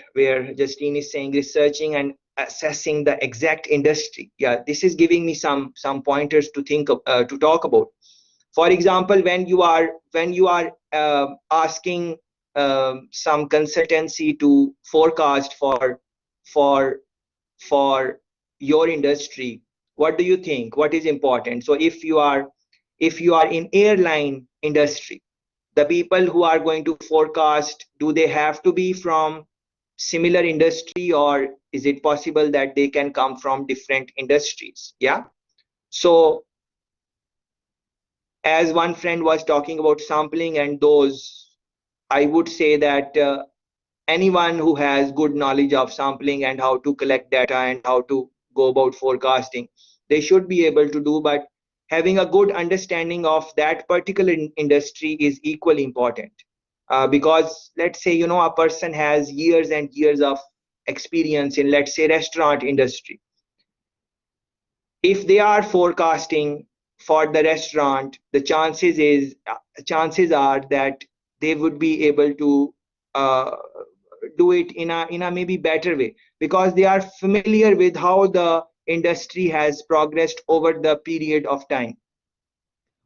Justine is saying researching and assessing the exact industry, yeah, this is giving me some pointers to think of, to talk about. For example, when you are asking some consultancy to forecast for for your industry, what do you think, what is important? So if you are in airline industry, the people who are going to forecast, do they have to be from similar industry, or is it possible that they can come from different industries? Yeah. So as one friend was talking about sampling and those, I would say that anyone who has good knowledge of sampling and how to collect data and how to go about forecasting, they should be able to do. But having a good understanding of that particular industry is equally important, because let's say, a person has years and years of experience in, let's say, restaurant industry. If they are forecasting for the restaurant, the chances are that they would be able to do it in a maybe better way, because they are familiar with how the industry has progressed over the period of time.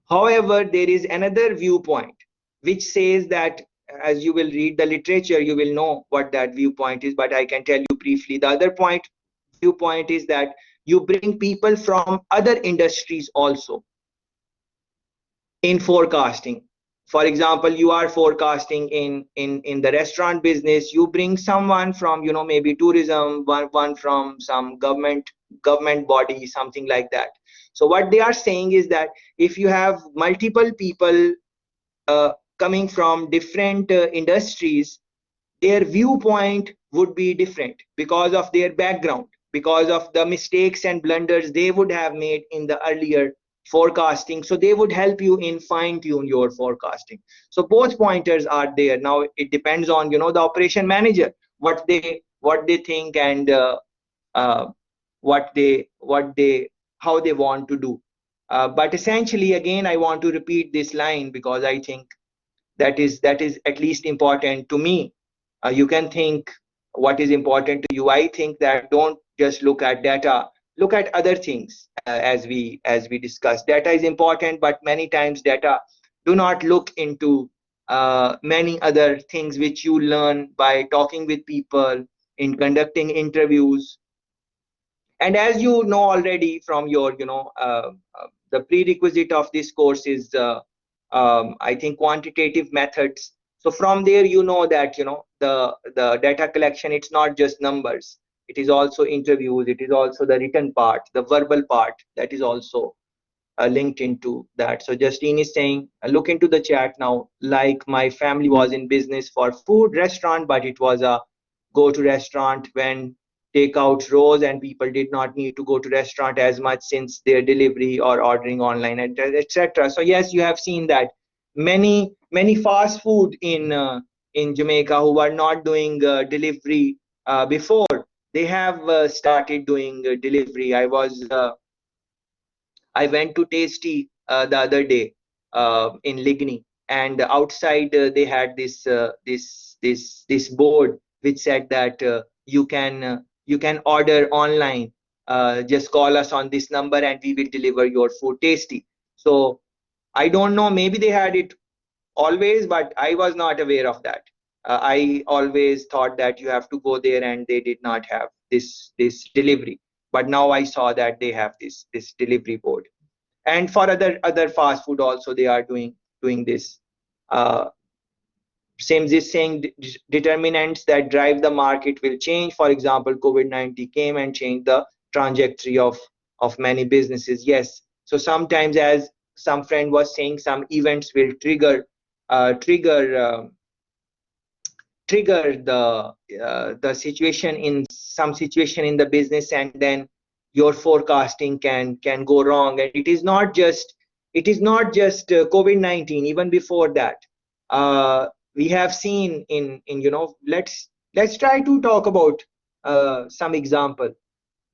However, there is another viewpoint which says that, as you will read the literature, you will know what that viewpoint is, but I can tell you briefly. The other viewpoint is that you bring people from other industries also in forecasting. For example, you are forecasting in the restaurant business, you bring someone from, maybe tourism, one from some government body, something like that. So what they are saying is that if you have multiple people coming from different industries, their viewpoint would be different because of their background, because of the mistakes and blunders they would have made in the earlier forecasting. So they would help you in fine tune your forecasting. So both pointers are there. Now it depends on, the operation manager, what they think, and uh, how they want to do. But essentially, again, I want to repeat this line because I think that is at least important to me. You can think what is important to you. I think that don't just look at data, look at other things. As we discussed, data is important, but many times data do not look into many other things which you learn by talking with people, in conducting interviews. And as you know already from your, the prerequisite of this course is, I think, quantitative methods. So from there, that, the data collection, it's not just numbers. It is also interviews. It is also the written part, the verbal part that is also linked into that. So Justine is saying, look into the chat now. Like, my family was in business for food restaurant, but it was a go to restaurant when takeouts rose and people did not need to go to restaurant as much since their delivery or ordering online, etc. So yes, you have seen that many fast food in Jamaica who were not doing delivery before, they have started doing delivery. I went to Tasty the other day in Ligny, and outside they had this board which said that you can order online. Just call us on this number and we will deliver your food. Tasty. So I don't know, maybe they had it always, but I was not aware of that. I always thought that you have to go there, and they did not have this delivery. But now I saw that they have this delivery board. And for other fast food also, they are doing this. Same is saying determinants that drive the market will change. For example, COVID-19 came and changed the trajectory of many businesses. Yes. So sometimes, as some friend was saying, some events will trigger the situation, in some situation in the business, and then your forecasting can go wrong. And it is not just COVID-19. Even before that, we have seen in let's try to talk about some example,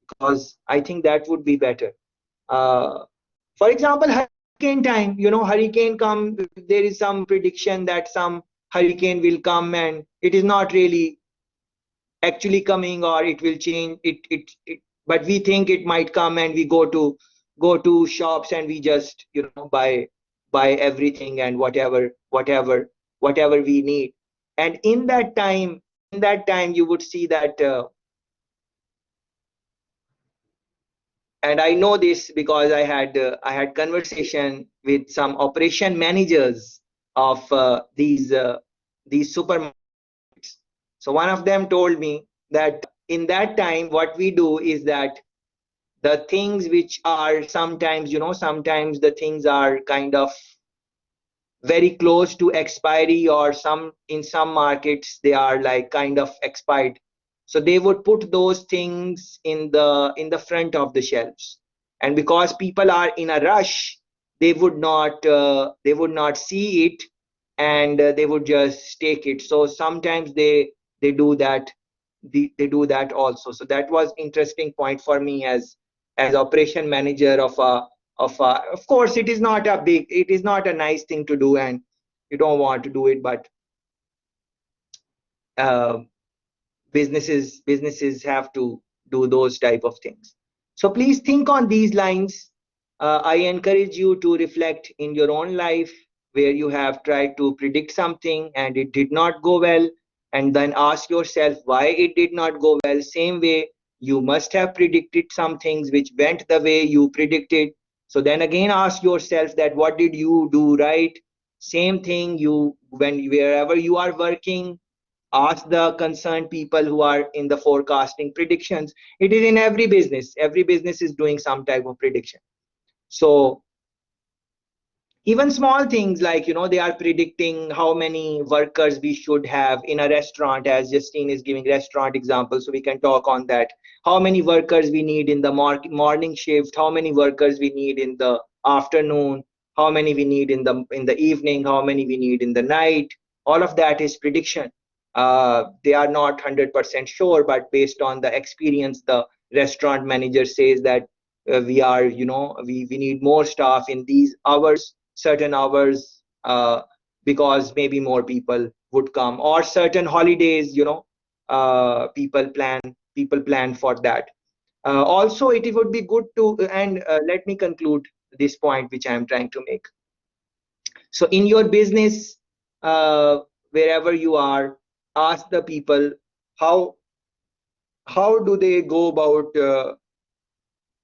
because I think that would be better. For example, hurricane time, hurricane come, there is some prediction that some hurricane will come, and it is not really actually coming, or it will change it, but we think it might come, and we go to shops and we just buy everything and whatever we need. And in that time you would see that, and I know this because I had conversation with some operation managers of these supermarkets. So one of them told me that in that time, what we do is that the things which are sometimes, sometimes the things are kind of very close to expiry, or in some markets they are like kind of expired, so they would put those things in the front of the shelves, and because people are in a rush, they would not see it, and they would just take it. So sometimes they do that, they do that also. So that was interesting point for me as operation manager of course it is not a nice thing to do, and you don't want to do it, but uh, businesses have to do those type of things. So please think on these lines. I encourage you to reflect in your own life where you have tried to predict something and it did not go well, and then ask yourself why it did not go well. Same way, you must have predicted some things which went the way you predicted. So then again ask yourself that what did you do right. Same thing, wherever you are working, ask the concerned people who are in the forecasting predictions. It is in every business is doing some type of prediction. So even small things like, they are predicting how many workers we should have in a restaurant, as Justine is giving restaurant example, so we can talk on that. How many workers we need in the morning shift, how many workers we need in the afternoon, how many we need in the evening, how many we need in the night. All of that is prediction. They are not 100% sure, but based on the experience, the restaurant manager says that we need more staff in these hours, certain hours, because maybe more people would come, or certain holidays, people plan for that. Also, it would be good to, and let me conclude this point which I am trying to make. So in your business, uh, wherever you are, ask the people how do they go about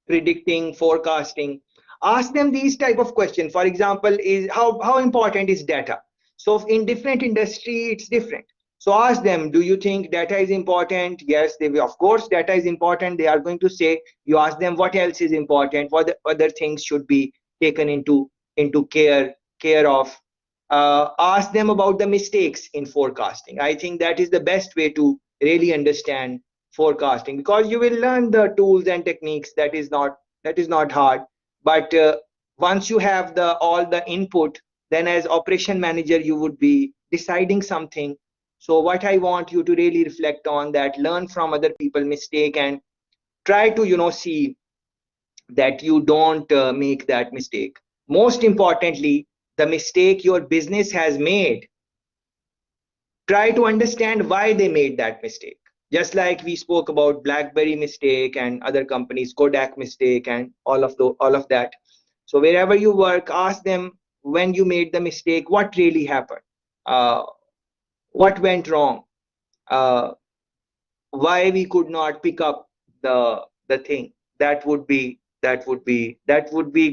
predicting, forecasting. Ask them these type of questions. For example, is how important is data? So in different industry it's different. So ask them, do you think data is important? Yes, they will. Of course data is important, they are going to say. You ask them what else is important, what the other things should be taken into care of. Ask them about the mistakes in forecasting. I think that is the best way to really understand forecasting, because you will learn the tools and techniques. That is not hard, but once you have all the input, then as operation manager you would be deciding something. So what I want you to really reflect on, that learn from other people mistake, and try to see that you don't make that mistake. Most importantly, the mistake your business has made, try to understand why they made that mistake. Just like we spoke about BlackBerry mistake and other companies, Kodak mistake, and all of that. So wherever you work, ask them, when you made the mistake, what really happened, uh, what went wrong, uh, why we could not pick up the thing. That would be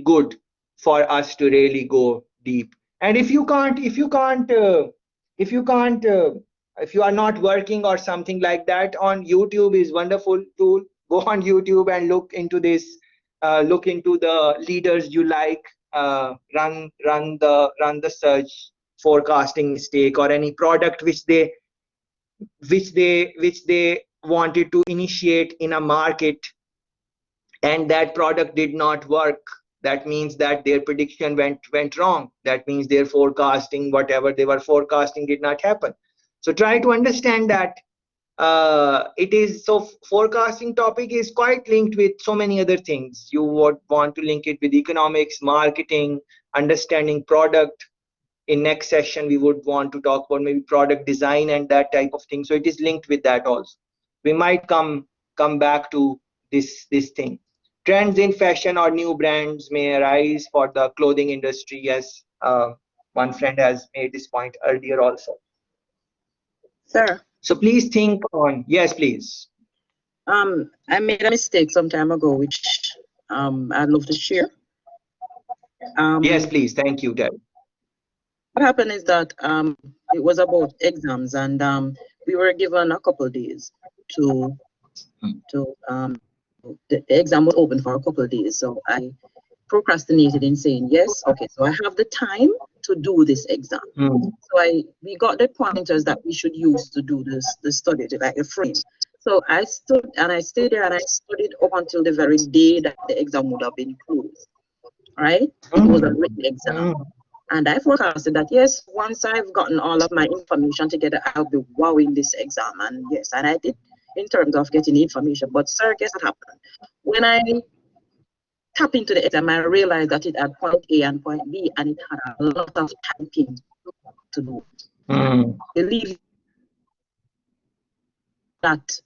good for us to really go deep. And if you are not working or something like that, on YouTube is wonderful tool. Go on YouTube and look into the leaders you like. Run the search, forecasting mistake, or any product which they wanted to initiate in a market, and that product did not work. That means that their prediction went wrong. That means their forecasting, whatever they were forecasting, did not happen. So try to understand that. Forecasting topic is quite linked with so many other things. You would want to link it with economics, marketing, understanding product. In next session we would want to talk about maybe product design and that type of thing. So it is linked with that also. We might come back to this thing. Trends in fashion or new brands may arise for the clothing industry, as one friend has made this point earlier also. Sir, So please think on. Yes, please. I made a mistake some time ago, which I'd love to share. Yes, please. Thank you, Ted. What happened is that it was about exams, and we were given a couple of days to to the exam was open for a couple of days, so I procrastinated in saying yes. Okay, so I have the time to do this exam. So we got the pointers that we should use to do the study, like a frame. So I stood and I stayed there and I studied up until the very day that the exam would have been closed. Right? It was a written exam. And I forecasted that, yes, once I've gotten all of my information together, I'll be wowing this exam. And yes, and I did in terms of getting information. But sir, guess what happened? When I tap into the exam, I realized that it had point A and point B, and it had a lot of typing to do. Believe that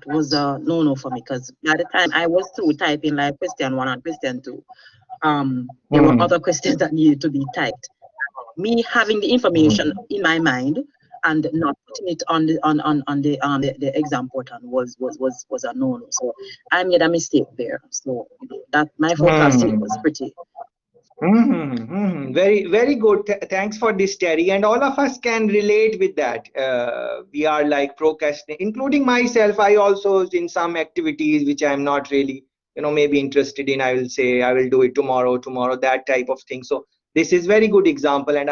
was a no-no for me, because by the time I was through typing like question 1 and question 2, there were other questions that needed to be typed. Me having the information in my mind and not putting it on the exam portal was a no-no. So I made a mistake there. So that my forecasting was pretty. Very, very good. Thanks for this, Terry. And all of us can relate with that. We are like procrastinating, including myself. I also, in some activities which I'm not really, maybe interested in, I will say I will do it tomorrow, that type of thing. So this is very good example, and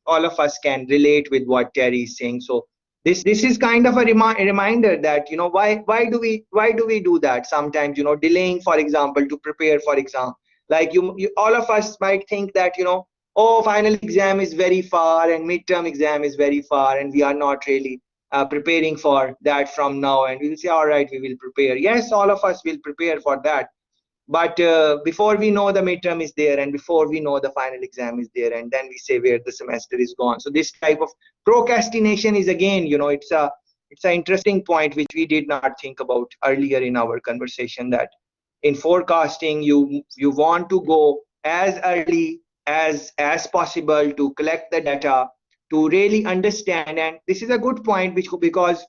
all of us can relate with what Terry is saying. So this is kind of a reminder that why do we do that sometimes, delaying, for example, to prepare for exam. Like you all of us might think that oh, final exam is very far and midterm exam is very far, and we are not really preparing for that from now, and we will say, all right, we will prepare. Yes, all of us will prepare for that, but before we know, the midterm is there, and before we know, the final exam is there, and then we say where the semester is gone. So this type of procrastination is, again, it's an interesting point which we did not think about earlier in our conversation, that in forecasting you want to go as early as possible to collect the data, to really understand. And this is a good point, because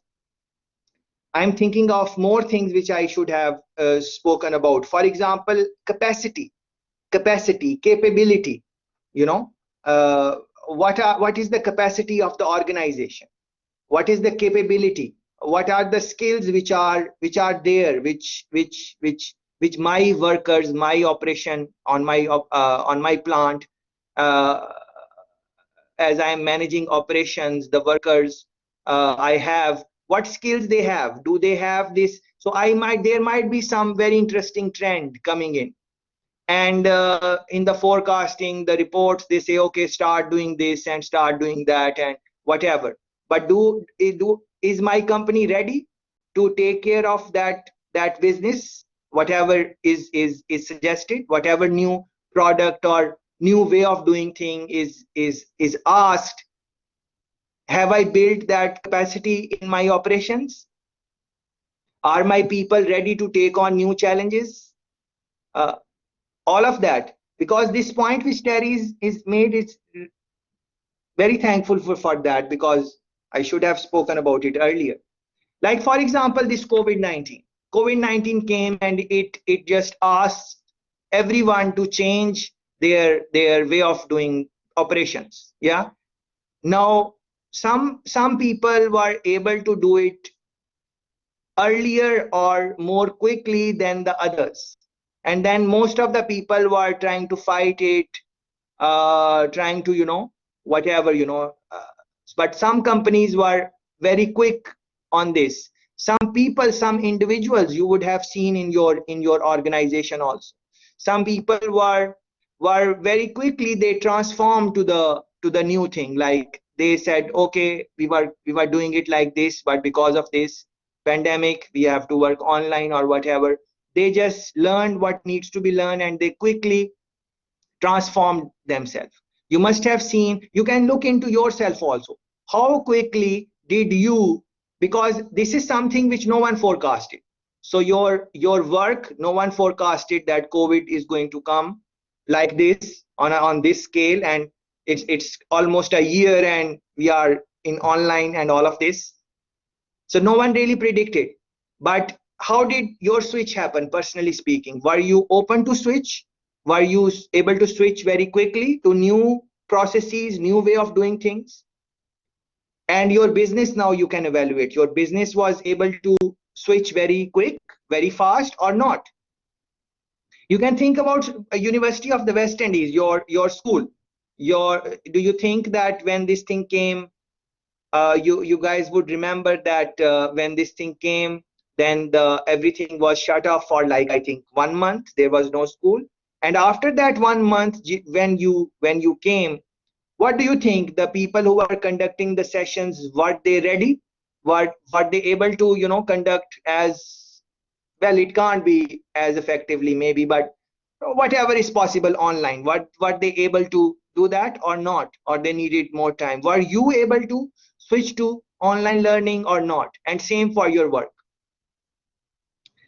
I'm thinking of more things which I should have spoken about. For example, capacity, capability. What is the capacity of the organization? What is the capability? What are the skills which are there, which my workers, my operation on my plant, as I am managing operations, the workers I have, what skills they have? Do they have this? So there might be some very interesting trend coming in. And in the forecasting, the reports, they say, okay, start doing this and start doing that and whatever. But is my company ready to take care of that business? Whatever is suggested, whatever new product or new way of doing thing is asked, have I built that capacity in my operations? Are my people ready to take on new challenges? All of that, because this point which Terry is made, is very thankful for that, because I should have spoken about it earlier. Like, for example, this COVID-19 came, and it just asked everyone to change their way of doing operations. Yeah. Now, some people were able to do it earlier or more quickly than the others, and then most of the people were trying to fight it, trying to whatever, but some companies were very quick on this. Some people, some individuals you would have seen in your organization also, some people were very quickly, they transformed to the new thing. Like, they said, okay, we were doing it like this, but because of this pandemic we have to work online or whatever. They just learned what needs to be learned, and they quickly transformed themselves. You must have seen, you can look into yourself also, how quickly did you, because this is something which no one forecasted. So your work, no one forecasted that COVID is going to come like this, on this scale, and it's almost a year and we are in online and all of this. So no one really predicted. But how did your switch happen, personally speaking? Were you open to switch? Were you able to switch very quickly to new processes, new way of doing things? And your business, now you can evaluate. Your business was able to switch very quick, very fast, or not? You can think about a University of the West Indies, your school. Do you think that when this thing came, you guys would remember that when this thing came, then everything was shut off for like, I think, 1 month. There was no school, and after that 1 month, when you came, what do you think? The people who were conducting the sessions, were they ready? Were they able to conduct as well? It can't be as effectively maybe, but whatever is possible online, were they able to do that or not, or they needed more time? Were you able to switch to online learning or not? And same for your work.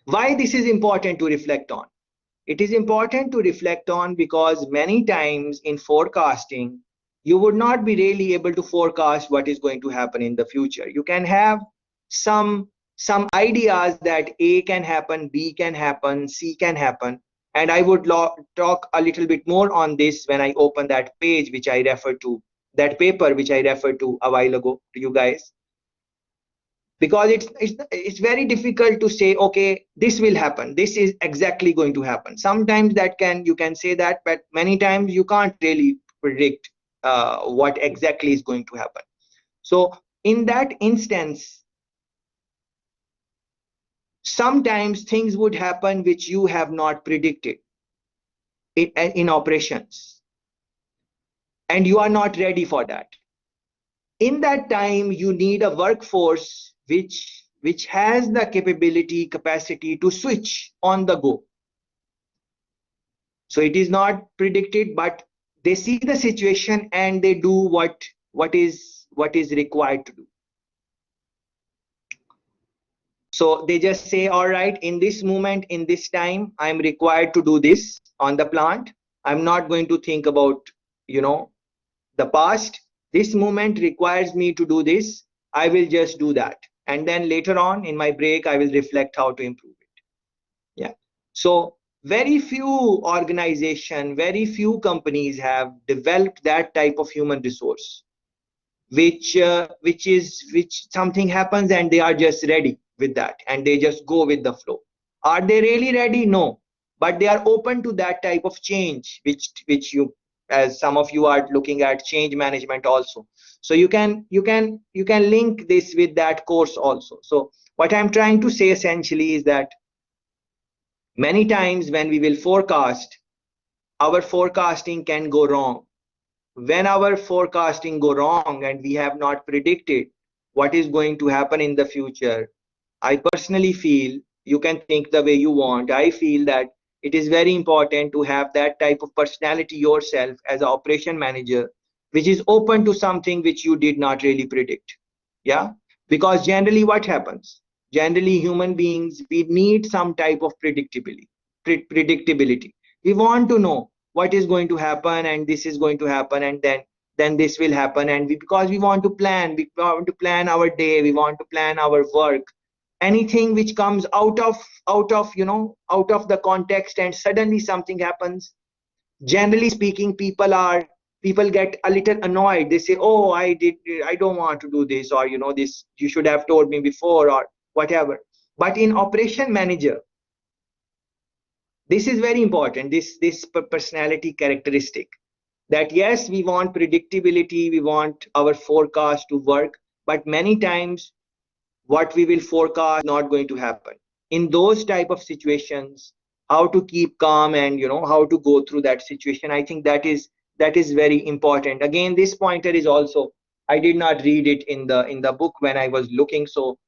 Why this is important to reflect on? It is important to reflect on because many times in forecasting, you would not be really able to forecast what is going to happen in the future. You can have some ideas that A can happen, B can happen, C can happen. And I would talk a little bit more on this when I open that page which I referred to, that paper which I referred to a while ago to you guys. Because it's very difficult to say, okay, this will happen, this is exactly going to happen. Sometimes you can say that, but many times you can't really predict what exactly is going to happen. So in that instance, sometimes things would happen which you have not predicted in operations, and you are not ready for that. In that time, you need a workforce which has the capacity to switch on the go. So it is not predicted, but they see the situation and they do what is required to do. So they just say, all right, in this moment, in this time, I'm required to do this on the plant. I'm not going to think about the past. This moment requires me to do this. I will just do that. And then later on in my break, I will reflect how to improve it. Yeah. So very few organizations, very few companies have developed that type of human resource, which something happens and they are just ready with that and they just go with the flow. Are they really ready? No, but they are open to that type of change, which you, as some of you are looking at change management also. So you can link this with that course also. So what I'm trying to say essentially is that many times when we will forecast, our forecasting can go wrong. When our forecasting go wrong and we have not predicted what is going to happen in the future, I personally feel, you can think the way you want, I feel that it is very important to have that type of personality yourself as an operation manager, which is open to something which you did not really predict. Yeah, because generally what happens? Generally, human beings, we need some type of predictability. We want to know what is going to happen, and this is going to happen, and then this will happen, and because we want to plan, our day, we want to plan our work. Anything which comes out of the context and suddenly something happens, generally speaking, people get a little annoyed. They say, oh, I don't want to do this, or this you should have told me before, or whatever. But in operation manager, this is very important, this personality characteristic, that yes, we want predictability, we want our forecast to work, but many times what we will forecast is not going to happen. In those type of situations, how to keep calm and how to go through that situation, I think that is very important. Again, this pointer is also, I did not read it in the book when I was looking, so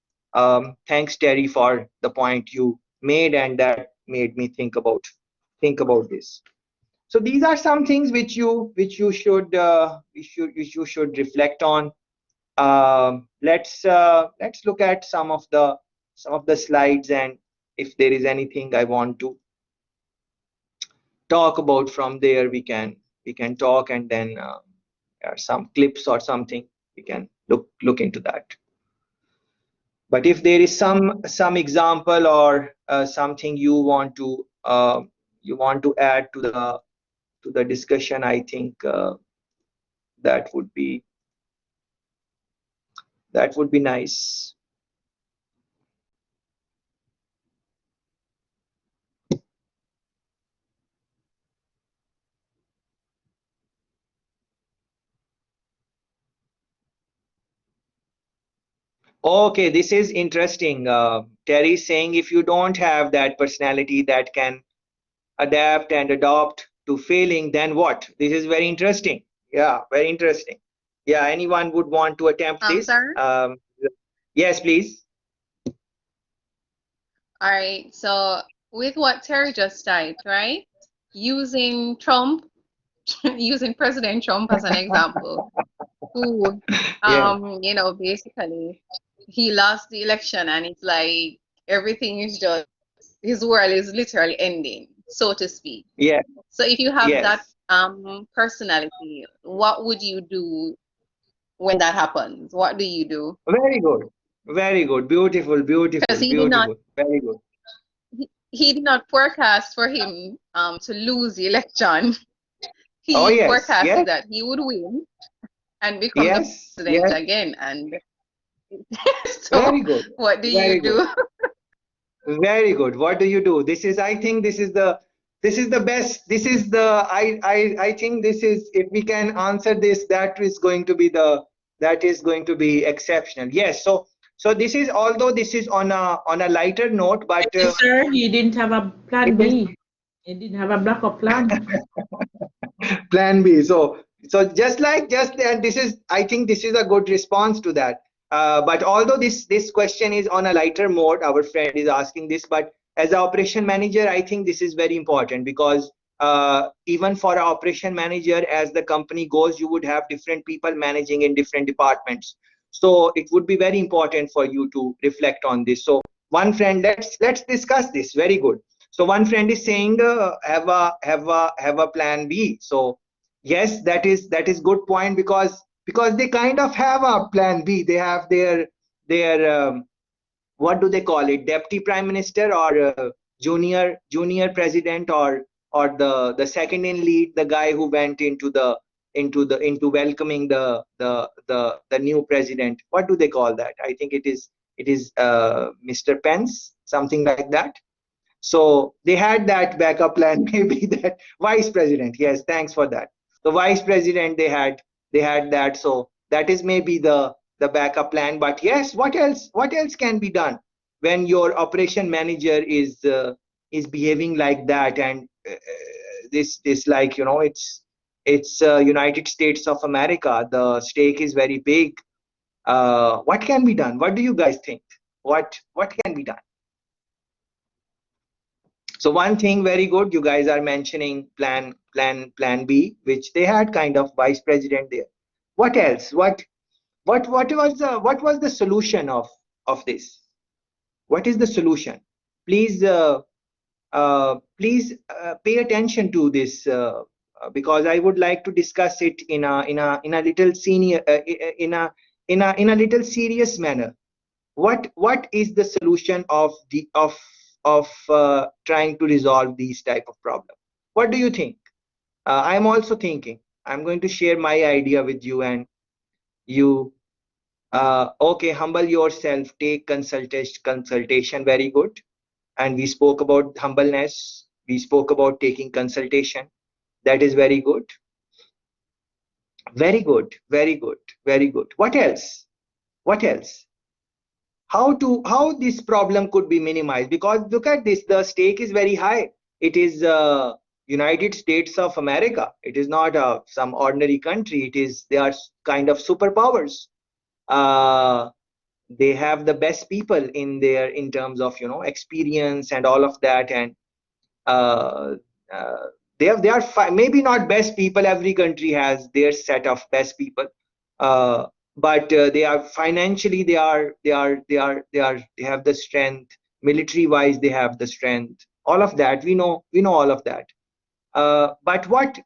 thanks Terry for the point you made, and that made me think about this. So these are some things which you should reflect on. Let's look at some of the slides, and if there is anything I want to talk about from there, we can talk, and then some clips or something, we can look into that. But if there is some example or something you want to add to the discussion, I think that would be nice. Okay, this is interesting. Terry is saying if you don't have that personality that can adapt and adopt to failing, then what? This is very interesting. Yeah, very interesting. Yeah, anyone would want to attempt this? Sir? Yes, please. All right. So with what Terry just typed, right? Using Trump, using President Trump as an example, who, Yeah, basically he lost the election and it's like everything is just, his world is literally ending, so to speak. yeah, So if you have that yes. personality, what would you do when that happens? What do you do? Very good. Very good. Beautiful, Because beautiful, beautiful. Very good. he did not forecast for him to lose the election. Oh, He yes, yes, forecasted that he would win and become the yes, president yes. again. And Very so, good. what do Very you good. do? Very good. What do you do? This is, I think this is the best. This is the, I think this is, if we can answer this, that is going to be exceptional. Yes. So this is, although this is on a lighter note, but Sir, he didn't have a plan it is B. He didn't have a backup plan. plan B. So and this is, I think this is a good response to that. But although this question is on a lighter mode, our friend is asking this, but as an operation manager, I think this is very important because even for an operation manager, as the company goes, you would have different people managing in different departments. So it would be very important for you to reflect on this. So one friend, let's discuss this. Very good. So one friend is saying have a plan B. So yes, that is good point because they kind of have a plan B. They have their what do they call it, deputy prime minister or junior president or the second in lead, the guy who went into welcoming the new president. What do they call that? I think it is Mr. Pence, something like that. So they had that backup plan, maybe that vice president. Yes, thanks for that. The vice president, they had that. So that is maybe the backup plan. But yes, what else? What else can be done when your operation manager is behaving like that? And this like it's United States of America. The stake is very big. What can be done? What do you guys think? What can be done? So one thing, very good, you guys are mentioning plan B, which they had kind of vice president there. What else? What was the solution of this? What is the solution? Please pay attention to this because I would like to discuss it in a little senior in a little serious manner. What is the solution of trying to resolve these type of problems? What do you think? I'm also thinking. I'm going to share my idea with you, and you okay, humble yourself, take consultation. Very good. And we spoke about humbleness, we spoke about taking consultation. That is very good. Very good, very good, very good. What else? What else? How this problem could be minimized? Because look at this, the stake is very high. It is United States of America. It is not some ordinary country. They are kind of superpowers. uh, they have the best people in terms of experience and all of that. And uh, uh, maybe not best people. Every country has their set of best people, uh, but they are financially, they have the strength. Military wise, they have the strength. All of that, we know all of that. But what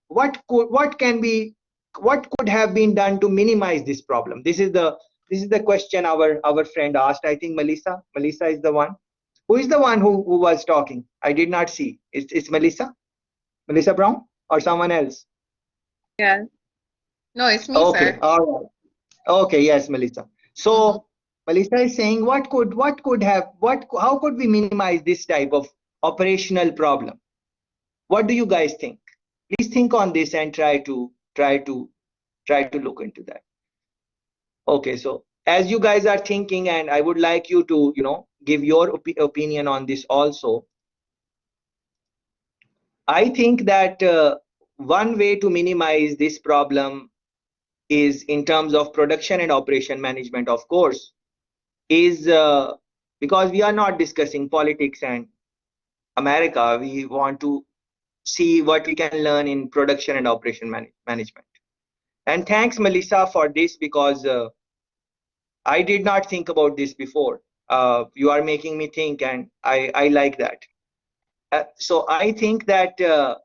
could have been done to minimize this problem? This is the question our friend asked. I think Melissa is the one. Who is the one who was talking? I did not see. It's Melissa Brown or someone else? Yeah. No, it's me, Okay, sir. all right. Okay, yes, Melissa. hmm So Melissa is saying, how could we minimize this type of operational problem? What do you guys think? Please think on this and try to look into that. Okay, so as you guys are thinking, and I would like you to, give your opinion on this also. I think that one way to minimize this problem is in terms of production and operation management, of course, is because we are not discussing politics and America, we want to see what we can learn in production and operation management. And thanks, Melissa, for this, because I did not think about this before. You are making me think, and I like that. So I think that the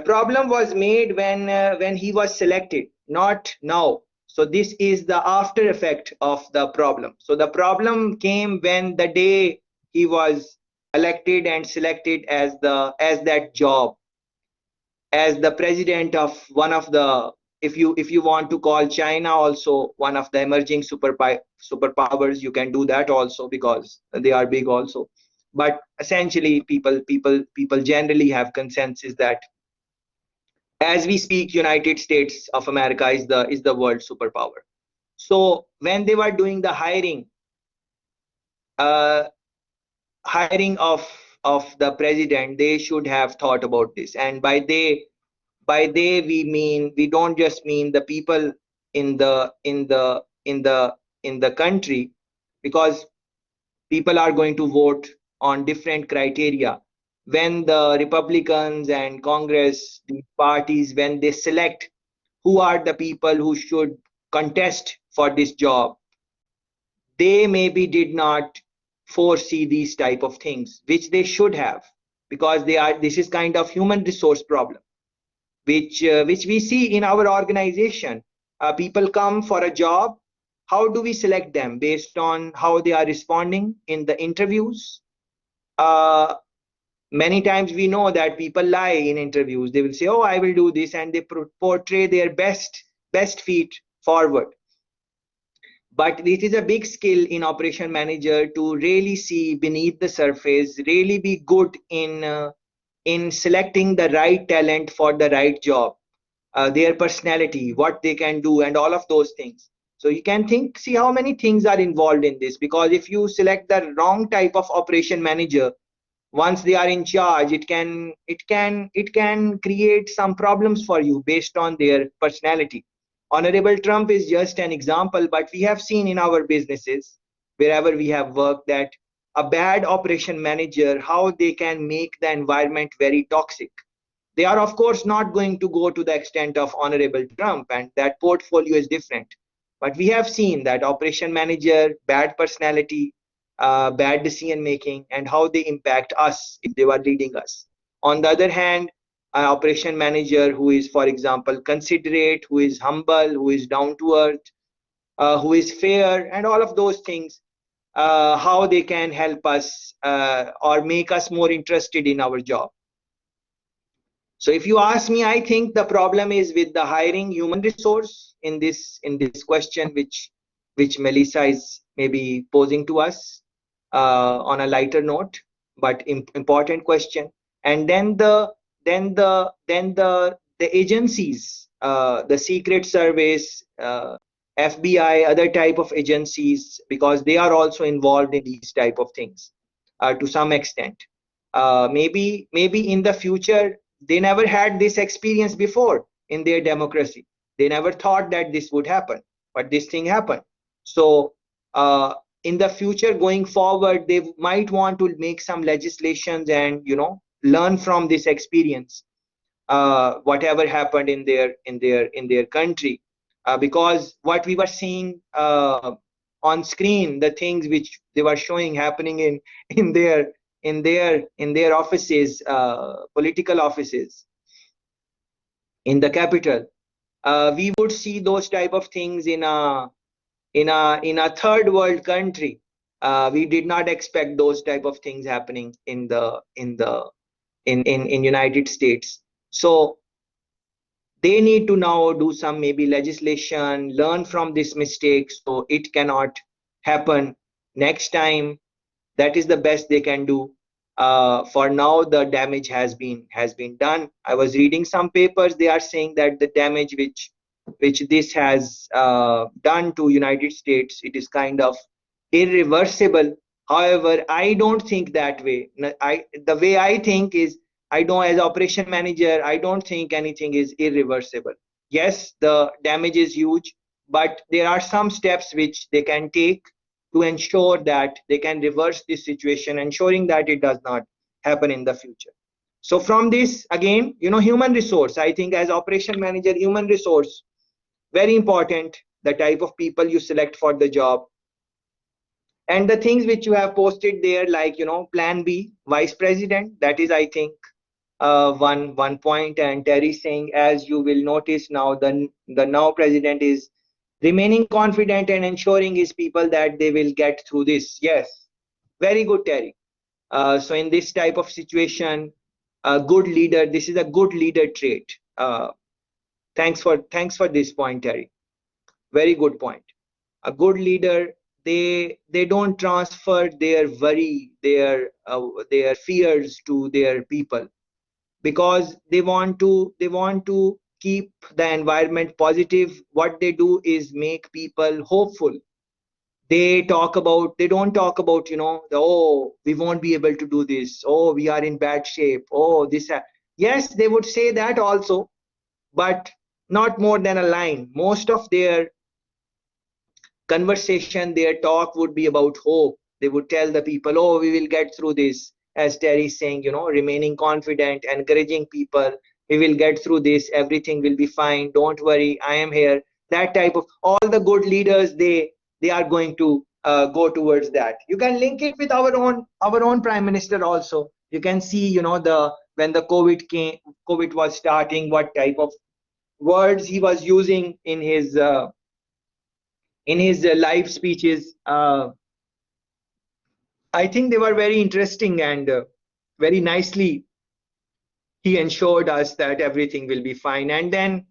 problem was made when he was selected, not now. So this is the after effect of the problem. So the problem came when the day he was elected and selected as that job, as the president of one of the, if you want to call China also one of the emerging superpowers, you can do that also, because they are big also. But essentially, people generally have consensus that as we speak, United States of America is the world superpower. So when they were doing the uh, hiring of the president, they should have thought about this. And by they we don't just mean the people in the country, because people are going to vote on different criteria. When the Republicans and Congress, the parties, when they select who are the people who should contest for this job, they maybe did not foresee these type of things, which they should have, because this is kind of human resource problem, which we see in our organization. People come for a job. How do we select them? Based on how they are responding in the interviews. uh, Many times we know that people lie in interviews. They will say, oh, I will do this, and they portray their best feet forward. But it is a big skill in operation manager to really see beneath the surface, really be good in selecting the right talent for the right job, their personality, what they can do, and all of those things. So you can see how many things are involved in this, because if you select the wrong type of operation manager, once they are in charge, it can create some problems for you based on their personality. Honorable Trump is just an example, but we have seen in our businesses, wherever we have worked, that a bad operation manager, how they can make the environment very toxic. They are, of course, not going to go to the extent of Honorable Trump, and that portfolio is different. But we have seen that operation manager, bad personality, bad decision making, and how they impact us if they were leading us. On the other hand, an operation manager who is, for example, considerate, who is humble, who is down to earth, who is fair, and all of those things, how they can help us or make us more interested in our job. So if you ask me, I think the problem is with the hiring human resource in this question, which Melissa is maybe posing to us on a lighter note, but important question. And then the agencies, the Secret Service, FBI, other type of agencies, because they are also involved in these type of things to some extent. Maybe in the future, they never had this experience before in their democracy. They never thought that this would happen, but this thing happened. So in the future, going forward, they might want to make some legislations and learn from this experience, whatever happened in their country, because what we were seeing on screen, the things which they were showing happening in their offices, political offices in the capital, we would see those type of things in a third world country. We did not expect those type of things happening in United States. So they need to now do some maybe legislation, learn from this mistake, so it cannot happen next time. That is the best they can do. For now, the damage has been done. I was reading some papers. They are saying that the damage which this has done to United States, it is kind of irreversible. However, I don't think that way. The way I think is, I don't, as operation manager, I don't think anything is irreversible. Yes, the damage is huge, but there are some steps which they can take to ensure that they can reverse this situation, ensuring that it does not happen in the future. So from this, again, human resource, I think as operation manager, human resource, very important, the type of people you select for the job. And the things which you have posted there, like, plan B, vice president, that is, I think, one point. And Terry saying, as you will notice now, the now president is remaining confident and ensuring his people that they will get through this. Yes, very good, Terry. So in this type of situation, a good leader, this is a good leader trait. Thanks for this point, Terry. Very good point. A good leader, they don't transfer their worry, their fears to their people, because they want to keep the environment positive. What they do is make people hopeful. They don't talk about, oh, we won't be able to do this, oh, we are in bad shape, oh, this. Yes, they would say that also, but not more than a line. Most of their conversation, their talk would be about hope. They would tell the people, oh, we will get through this. As Terry is saying, remaining confident, encouraging people, we will get through this, everything will be fine, don't worry, I am here. That type of, all the good leaders, they are going to go towards that. You can link it with our own prime minister also. You can see, the when the COVID was starting, what type of words he was using in his live speeches. I think they were very interesting, and very nicely he ensured us that everything will be fine. And then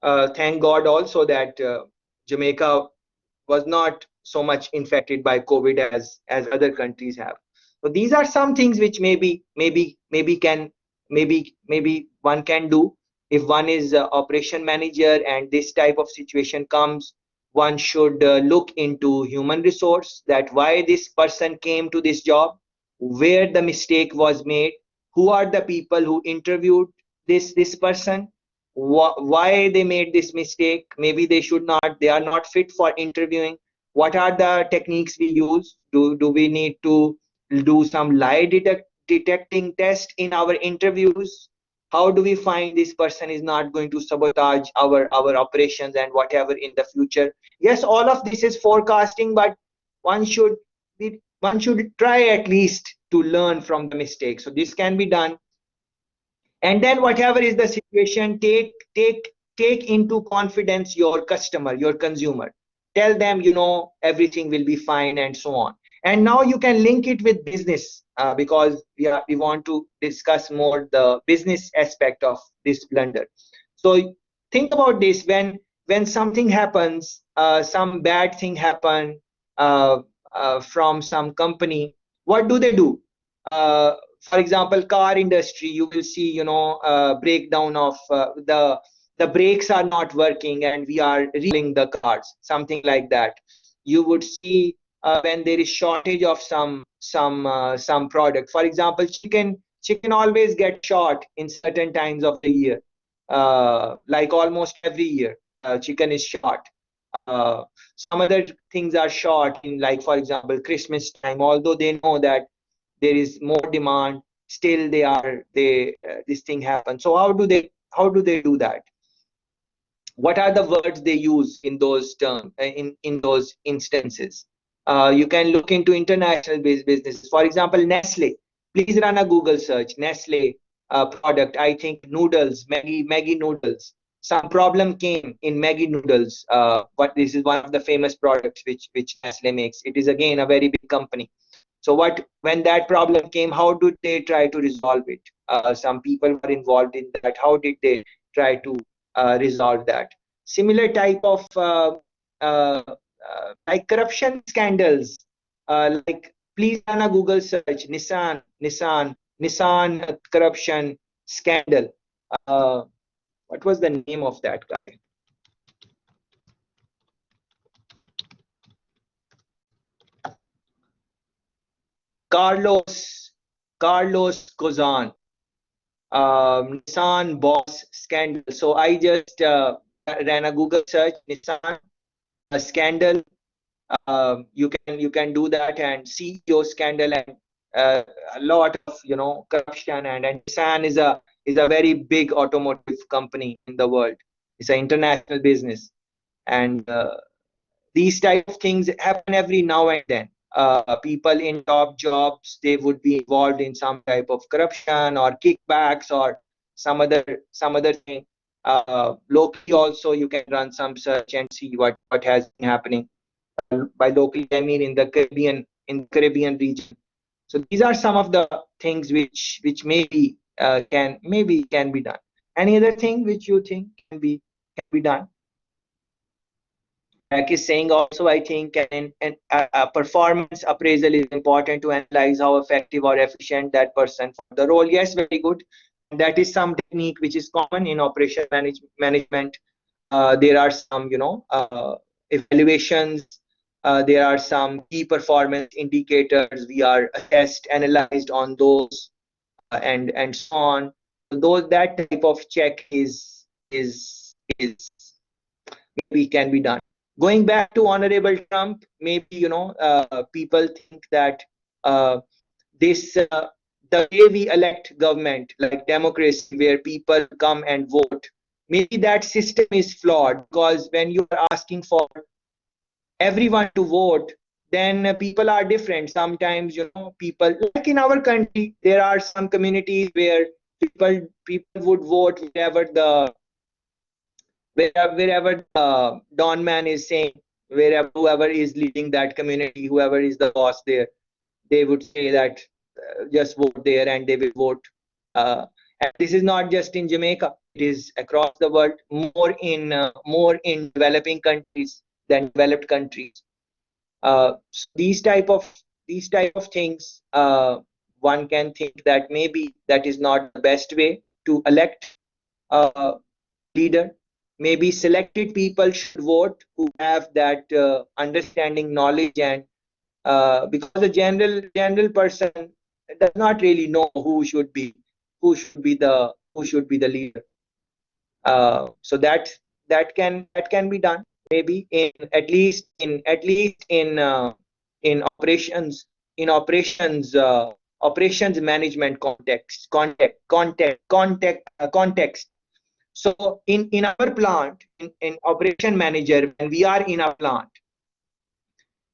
thank God also that Jamaica was not so much infected by COVID as other countries have. So these are some things which maybe one can do if one is operation manager and this type of situation comes. One should look into human resource, that why this person came to this job, where the mistake was made, who are the people who interviewed this person, why they made this mistake. Maybe they are not fit for interviewing. What are the techniques we use? Do we need to do some lie detecting test in our interviews? How do we find this person is not going to sabotage our operations and whatever in the future? Yes, all of this is forecasting, but one should one should try at least to learn from the mistakes. So this can be done. And then whatever is the situation, take into confidence your customer, your consumer. Tell them, everything will be fine, and so on. And now you can link it with business, because we want to discuss more the business aspect of this blunder. So think about this: when something happens, some bad thing happen from some company, what do they do? For example, car industry, you will see, breakdown of the brakes are not working and we are reeling the cars, something like that. You would see when there is shortage of some product. For example, chicken always get short in certain times of the year. Like almost every year, chicken is short. Some other things are short in, like, for example, Christmas time. Although they know that there is more demand, still this thing happens. So how do they do that? What are the words they use in those terms, in those instances? You can look into international businesses. For example, Nestle. Please run a Google search. Nestle product, I think noodles, Maggi noodles. Some problem came in Maggi noodles, but this is one of the famous products which Nestle makes. It is again a very big company. So when that problem came, how did they try to resolve it? Some people were involved in that. How did they try to resolve that? Similar type of like corruption scandals. Like, please run a Google search, Nissan corruption scandal. What was the name of that guy? Carlos Ghosn, Nissan boss scandal. So I just ran a Google search, Nissan scandal. You can do that and see your scandal, and a lot of corruption, and Nissan is a very big automotive company in the world. It's an international business, and these type of things happen every now and then. People in top jobs, they would be involved in some type of corruption or kickbacks or some other thing. Locally also, you can run some search and see what has been happening. By locally, I mean in the Caribbean region. So these are some of the things which maybe can be done. Any other thing which you think can be done? Like is saying also, I think a performance appraisal is important to analyze how effective or efficient that person for the role. Yes, very good. And that is some technique which is common in operation management. There are some, evaluations. There are some key performance indicators. We are assessed, analyzed on those, and so on. So that type of check is maybe can be done. Going back to Honorable Trump, maybe people think that this the way we elect government, like democracy, where people come and vote, maybe that system is flawed, because when you are asking for everyone to vote, then people are different. Sometimes people, like in our country, there are some communities where people would vote wherever the Don man is saying, wherever whoever is leading that community, whoever is the boss there, they would say that just vote there, and they will vote. And this is not just in Jamaica; it is across the world. More in developing countries than developed countries. So these type of things, one can think that maybe that is not the best way to elect a leader. Maybe selected people should vote who have that understanding, knowledge, and because the general person does not really know who should be the leader. So that can be done, maybe in at least in operations management context. So in our plant, in operation manager, when we are in a plant,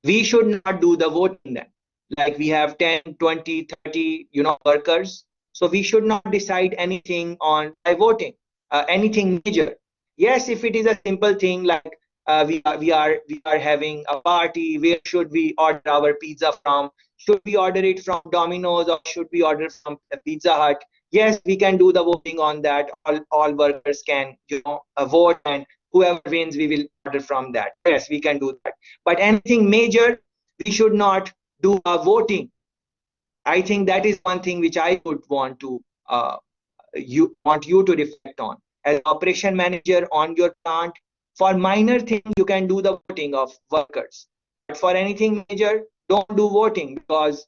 we should not do the voting then. Like we have 10, 20, 30 workers, so we should not decide anything on by voting, anything major. Yes, if it is a simple thing like we are having a party, where should we order our pizza from? Should we order it from Domino's, or should we order from Pizza Hut? Yes, we can do the voting on that. All workers can vote, and whoever wins, we will order from that. Yes, we can do that. But anything major, we should not do a voting. I think that is one thing which I would want you to reflect on as operation manager on your plant. For minor thing, you can do the voting of workers, but for anything major, don't do voting, because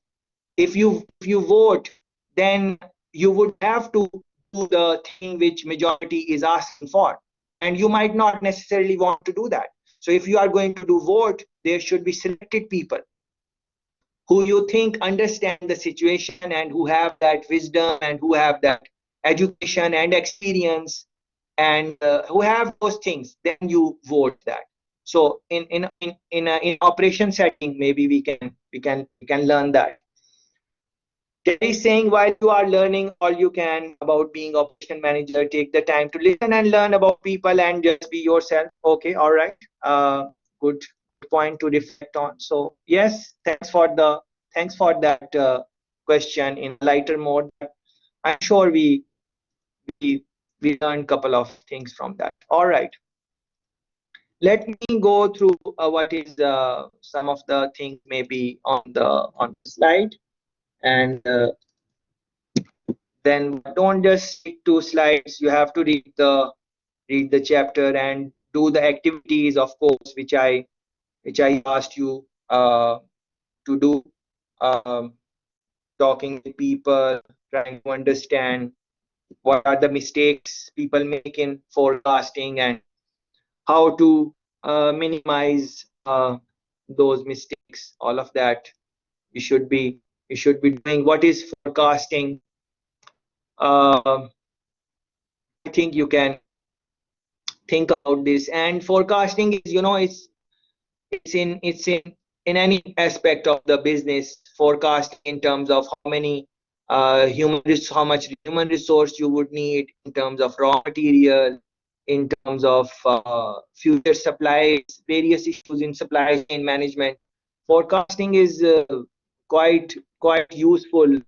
if you vote, then you would have to do the thing which majority is asking for, and you might not necessarily want to do that. So if you are going to do vote, there should be selected people who you think understand the situation, and who have that wisdom, and who have that education and experience, and who have those things. Then you vote that. So in operation setting, maybe we can learn that. Terry is saying, while you are learning all you can about being operation manager, take the time to listen and learn about people and just be yourself. Okay, all right. Good point to reflect on. So yes, thanks for that question in lighter mode. I'm sure we we learned a couple of things from that. All right. Let me go through what is some of the things maybe on the slide, and then don't just stick to slides. You have to read the chapter and do the activities, of course, which I asked you to do. Um, Talking with people, trying to understand what are the mistakes people make in forecasting and how to minimize those mistakes. All of that you should be doing. What is forecasting? Uh, I think you can think about this. And forecasting is, it's in any aspect of the business. Forecast in terms of how many how much human resource you would need, in terms of raw material, in terms of future supplies, various issues in supply chain management. Forecasting is quite useful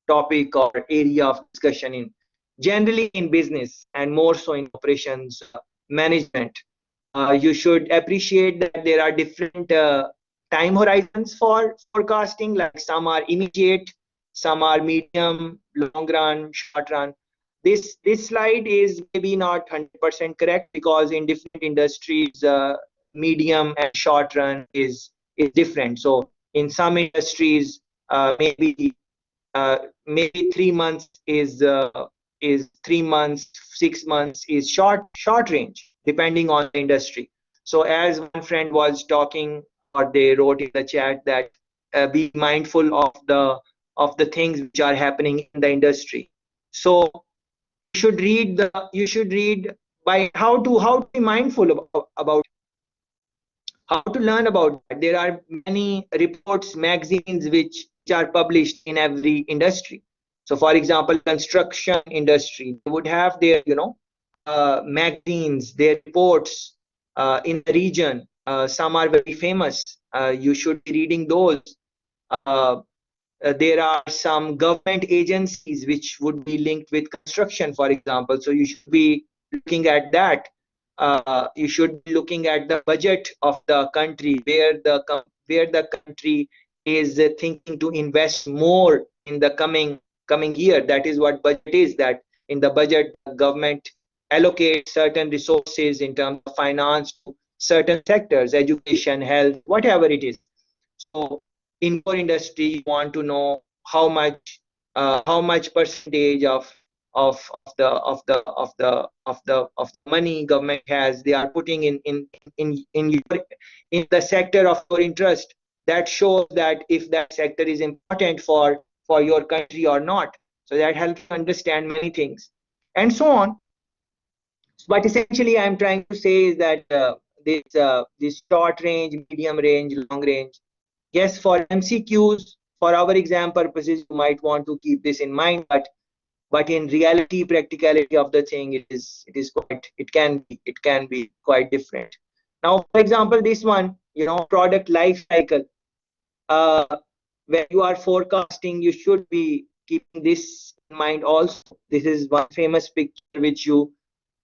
topic or area of discussion in generally in business, and more so in operations management. You should appreciate that there are different time horizons for forecasting, like some are immediate, some are medium, long run, short run. This slide is maybe not 100% correct, because in different industries, medium and short run is different. So in some industries, maybe 3 months is 3 months, 6 months is short range, depending on the industry. So as one friend was talking, or they wrote in the chat, that be mindful of the things which are happening in the industry. So you should read by how to be mindful about how to learn about that. There are many reports, magazines which are published in every industry. So for example, construction industry, they would have their magazines, their reports in the region. Some are very famous. You should be reading those. uh, there are some government agencies which would be linked with construction, for example. So you should be looking at that. You should be looking at the budget of the country, where the country is thinking to invest more in the coming year. That is what budget is. That in the budget, the government allocates certain resources in terms of finance to certain sectors, education, health, whatever it is. So in your industry, you want to know how much percentage of the money government has, they are putting in the sector of your interest. That shows that if that sector is important for your country or not. So that helps you understand many things, and so on. But essentially, I'm trying to say is that this short range, medium range, long range. Yes, for MCQs, for our exam purposes, you might want to keep this in mind, but in reality, practicality of the thing, it can be quite different. Now, for example, this one, product life cycle. Uh, when you are forecasting, you should be keeping this in mind also. This is one famous picture which you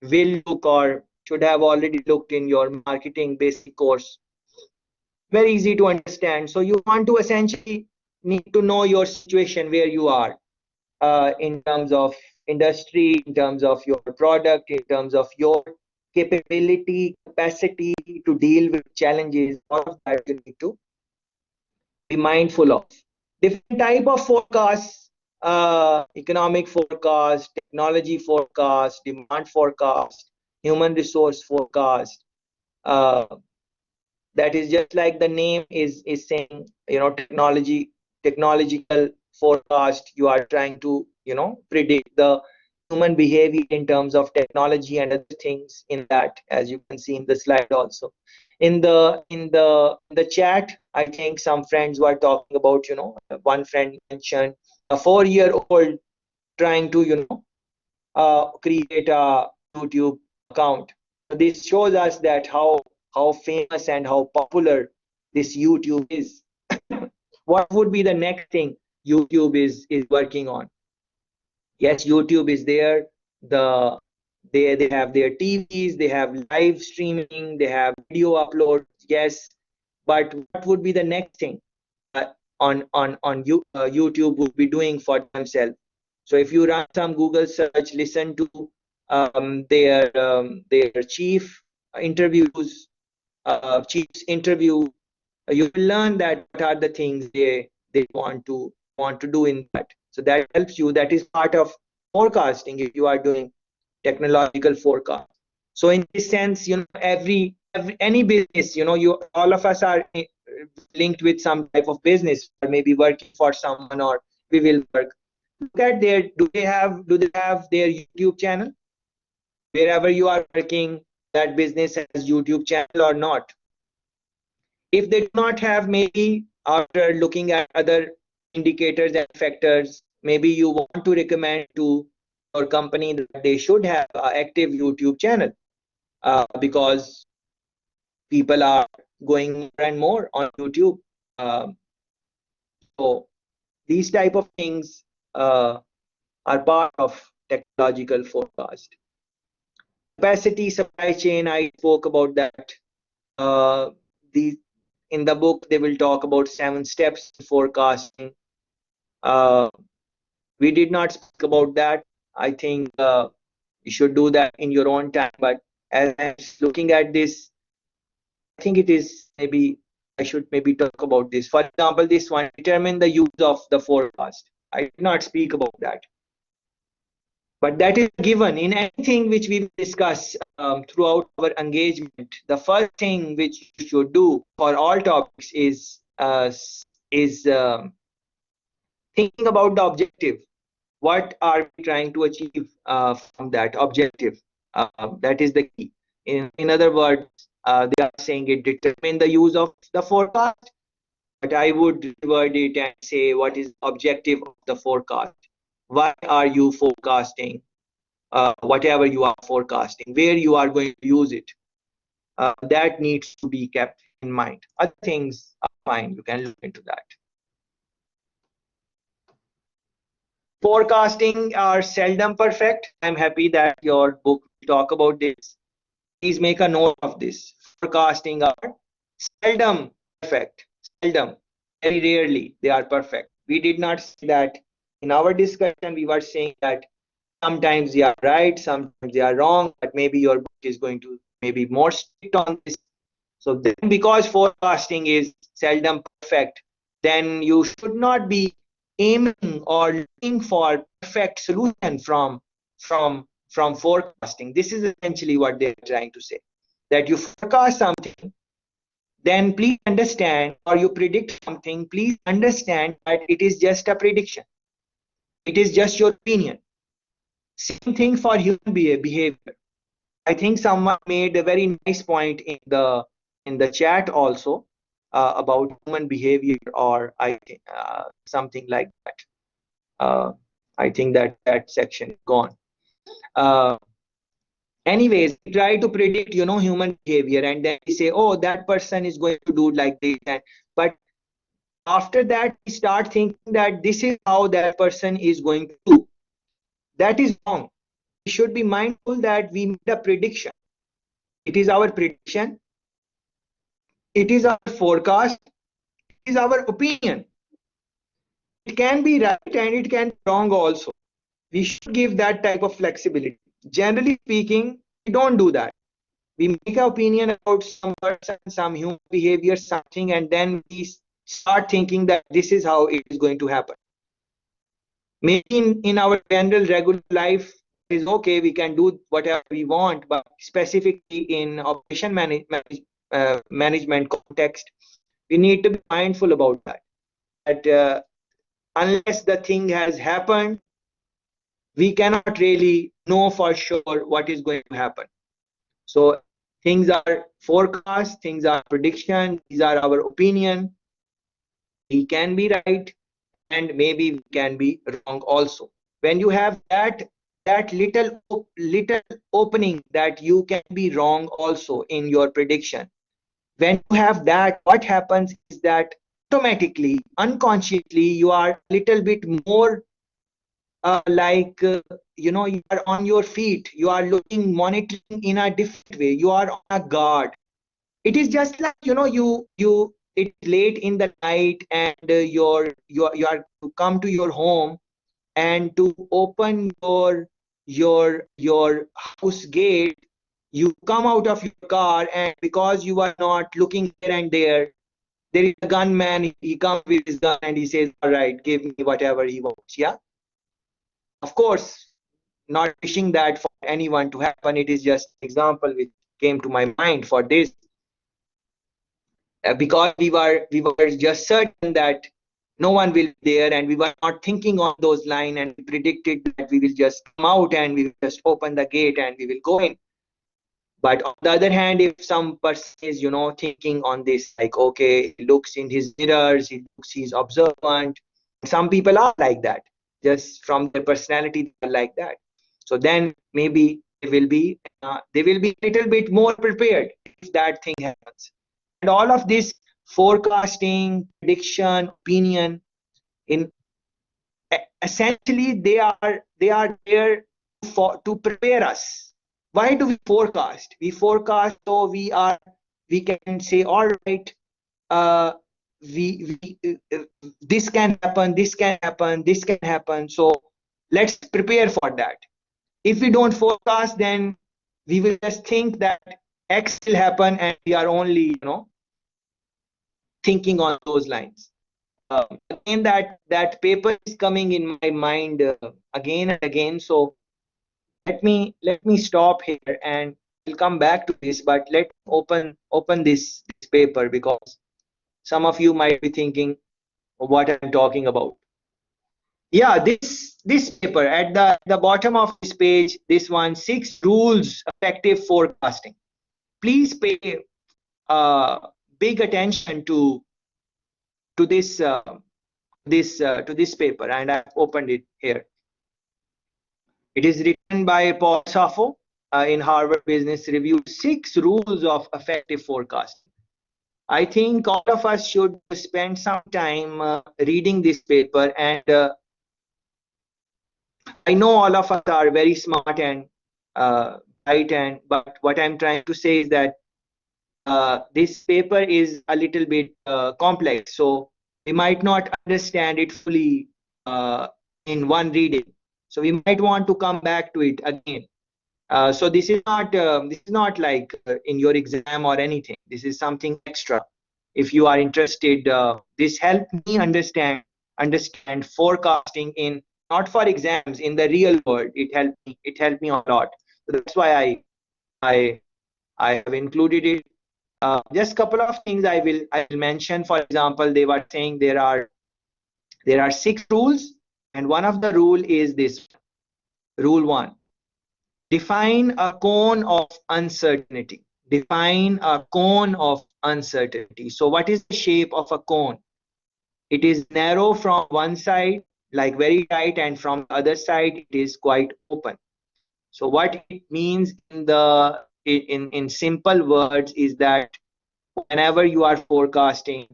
will look or should have already looked in your marketing basic course. Very easy to understand. So you want to essentially need to know your situation, where you are in terms of industry, in terms of your product, in terms of your capacity to deal with challenges. All of that you need to be mindful of. Different type of forecasts: economic forecast, technology forecast, demand forecast, human resource forecast. Uh, that is just like the name is saying, technological forecast. You are trying to predict the human behavior in terms of technology and other things in that, as you can see in the slide also. In the chat, I think some friends were talking about, one friend mentioned a 4-year-old trying to create a YouTube account. This shows us that how famous and how popular this YouTube is. What would be the next thing YouTube is working on? Yes, YouTube is there. The They have their TVs, they have live streaming, they have video uploads, yes. But what would be the next thing YouTube would be doing for themselves? So if you run some Google search, listen to their chief interviews, chief's interview, you will learn that what are the things they want to do in that. So that helps you. That is part of forecasting if you are doing technological forecast. So in this sense, every any business, you all of us are linked with some type of business, or maybe working for someone, or we will work. Look at do they have their YouTube channel? Wherever you are working, that business has YouTube channel or not? If they do not have, maybe after looking at other indicators and factors, maybe you want to recommend to your company that they should have an active YouTube channel, because people are going more and more on YouTube. Um, so these type of things are part of technological forecast. Capacity, supply chain, I spoke about that. Uh, the in the book they will talk about 7 steps in forecasting. Uh, we did not speak about that. I think you should do that in your own time. But as I'm looking at this, I think it is maybe I should maybe talk about this. For example, this one, determine the use of the forecast. I did not speak about that. But that is given in anything which we discuss throughout our engagement. The first thing which you should do for all topics is thinking about the objective. What are we trying to achieve from that objective? That is the key. In other words, they are saying it determine the use of the forecast, but I would reword it and say what is the objective of the forecast? Why are you forecasting? Whatever you are forecasting, where you are going to use it, that needs to be kept in mind. Other things are fine, you can look into that. Forecasting are seldom perfect. I'm happy that your book will talk about this. Please make a note of this. Forecasting are seldom perfect. Seldom. Very rarely they are perfect. We did not say that in our discussion. We were saying that sometimes they are right, sometimes they are wrong, but maybe your book is going to maybe more strict on this. So then, because forecasting is seldom perfect, then you should not be aiming or looking for perfect solution from forecasting. This is essentially what they're trying to say. That you forecast something, then please understand, or you predict something, please understand that it is just a prediction. It is just your opinion. Same thing for human behavior. I think someone made a very nice point in the chat also about human behavior, or something like that. I think that section is gone. Anyways, we try to predict, human behavior, and then we say, oh, that person is going to do like this, but after that we start thinking that this is how that person is going to do. That is wrong. We should be mindful that we made a prediction. It is our prediction. It is our forecast. It is our opinion. It can be right and it can be wrong also. We should give that type of flexibility. Generally speaking, we don't do that. We make an opinion about some person, some human behavior, something, and then we start thinking that this is how it is going to happen. Maybe in our general regular life, it is okay, we can do whatever we want, but specifically in operation management context, we need to be mindful about that. That unless the thing has happened, we cannot really know for sure what is going to happen. So things are forecast, things are prediction, these are our opinion. We can be right, and maybe we can be wrong also. When you have that little opening that you can be wrong also in your prediction, when you have that, what happens is that automatically, unconsciously, you are a little bit more you know, you are on your feet, you are looking, monitoring in a different way, you are on a guard. It is just like, you know, it's late in the night, and you are to come to your home, and to open your house gate, you come out of your car, and because you are not looking here and there is a gunman. He comes with his gun and he says, all right, give me whatever he wants. Yeah, of course, not wishing that for anyone to happen. It is just an example which came to my mind for this. Because we were just certain that no one will be there, and we were not thinking on those lines, and we predicted that we will just come out and we will just open the gate and we will go in. But on the other hand, if some person is, you know, thinking on this, like, okay, he looks in his mirrors, he's observant. Some people are like that, just from their personality, they are like that. So then maybe they will be a little bit more prepared if that thing happens. And all of this forecasting, prediction, opinion, in essentially they are there for to prepare us. Why do we forecast? We forecast so we can say, all right, uh, this can happen, this can happen, this can happen. So let's prepare for that. If we don't forecast, then we will just think that X will happen, and we are only, you know, thinking on those lines. Again, that paper is coming in my mind again and again. So let me stop here, and we'll come back to this. But let open this paper, because some of you might be thinking what I'm talking about. Yeah, this paper at the bottom of this page, this one, 6 rules effective forecasting. Please pay uh, big attention to this paper, and I've opened it here. It is written by Paul Saffo in Harvard Business Review. 6 rules of effective forecasting. I think all of us should spend some time reading this paper, and I know all of us are very smart and bright, and but what I'm trying to say is that this paper is a little bit complex, so we might not understand it fully in one reading. So we might want to come back to it again. So this is not like in your exam or anything. This is something extra. If you are interested, this helped me understand forecasting in, not for exams, in the real world. It helped me a lot. So that's why I I have included it. Just couple of things I will mention. For example, they were saying there are 6 rules, and one of the rule is this. Rule 1: define a cone of uncertainty. Define a cone of uncertainty. So what is the shape of a cone? It is narrow from one side, like very tight, and from the other side it is quite open. So what it means in simple words is that whenever you are forecasting,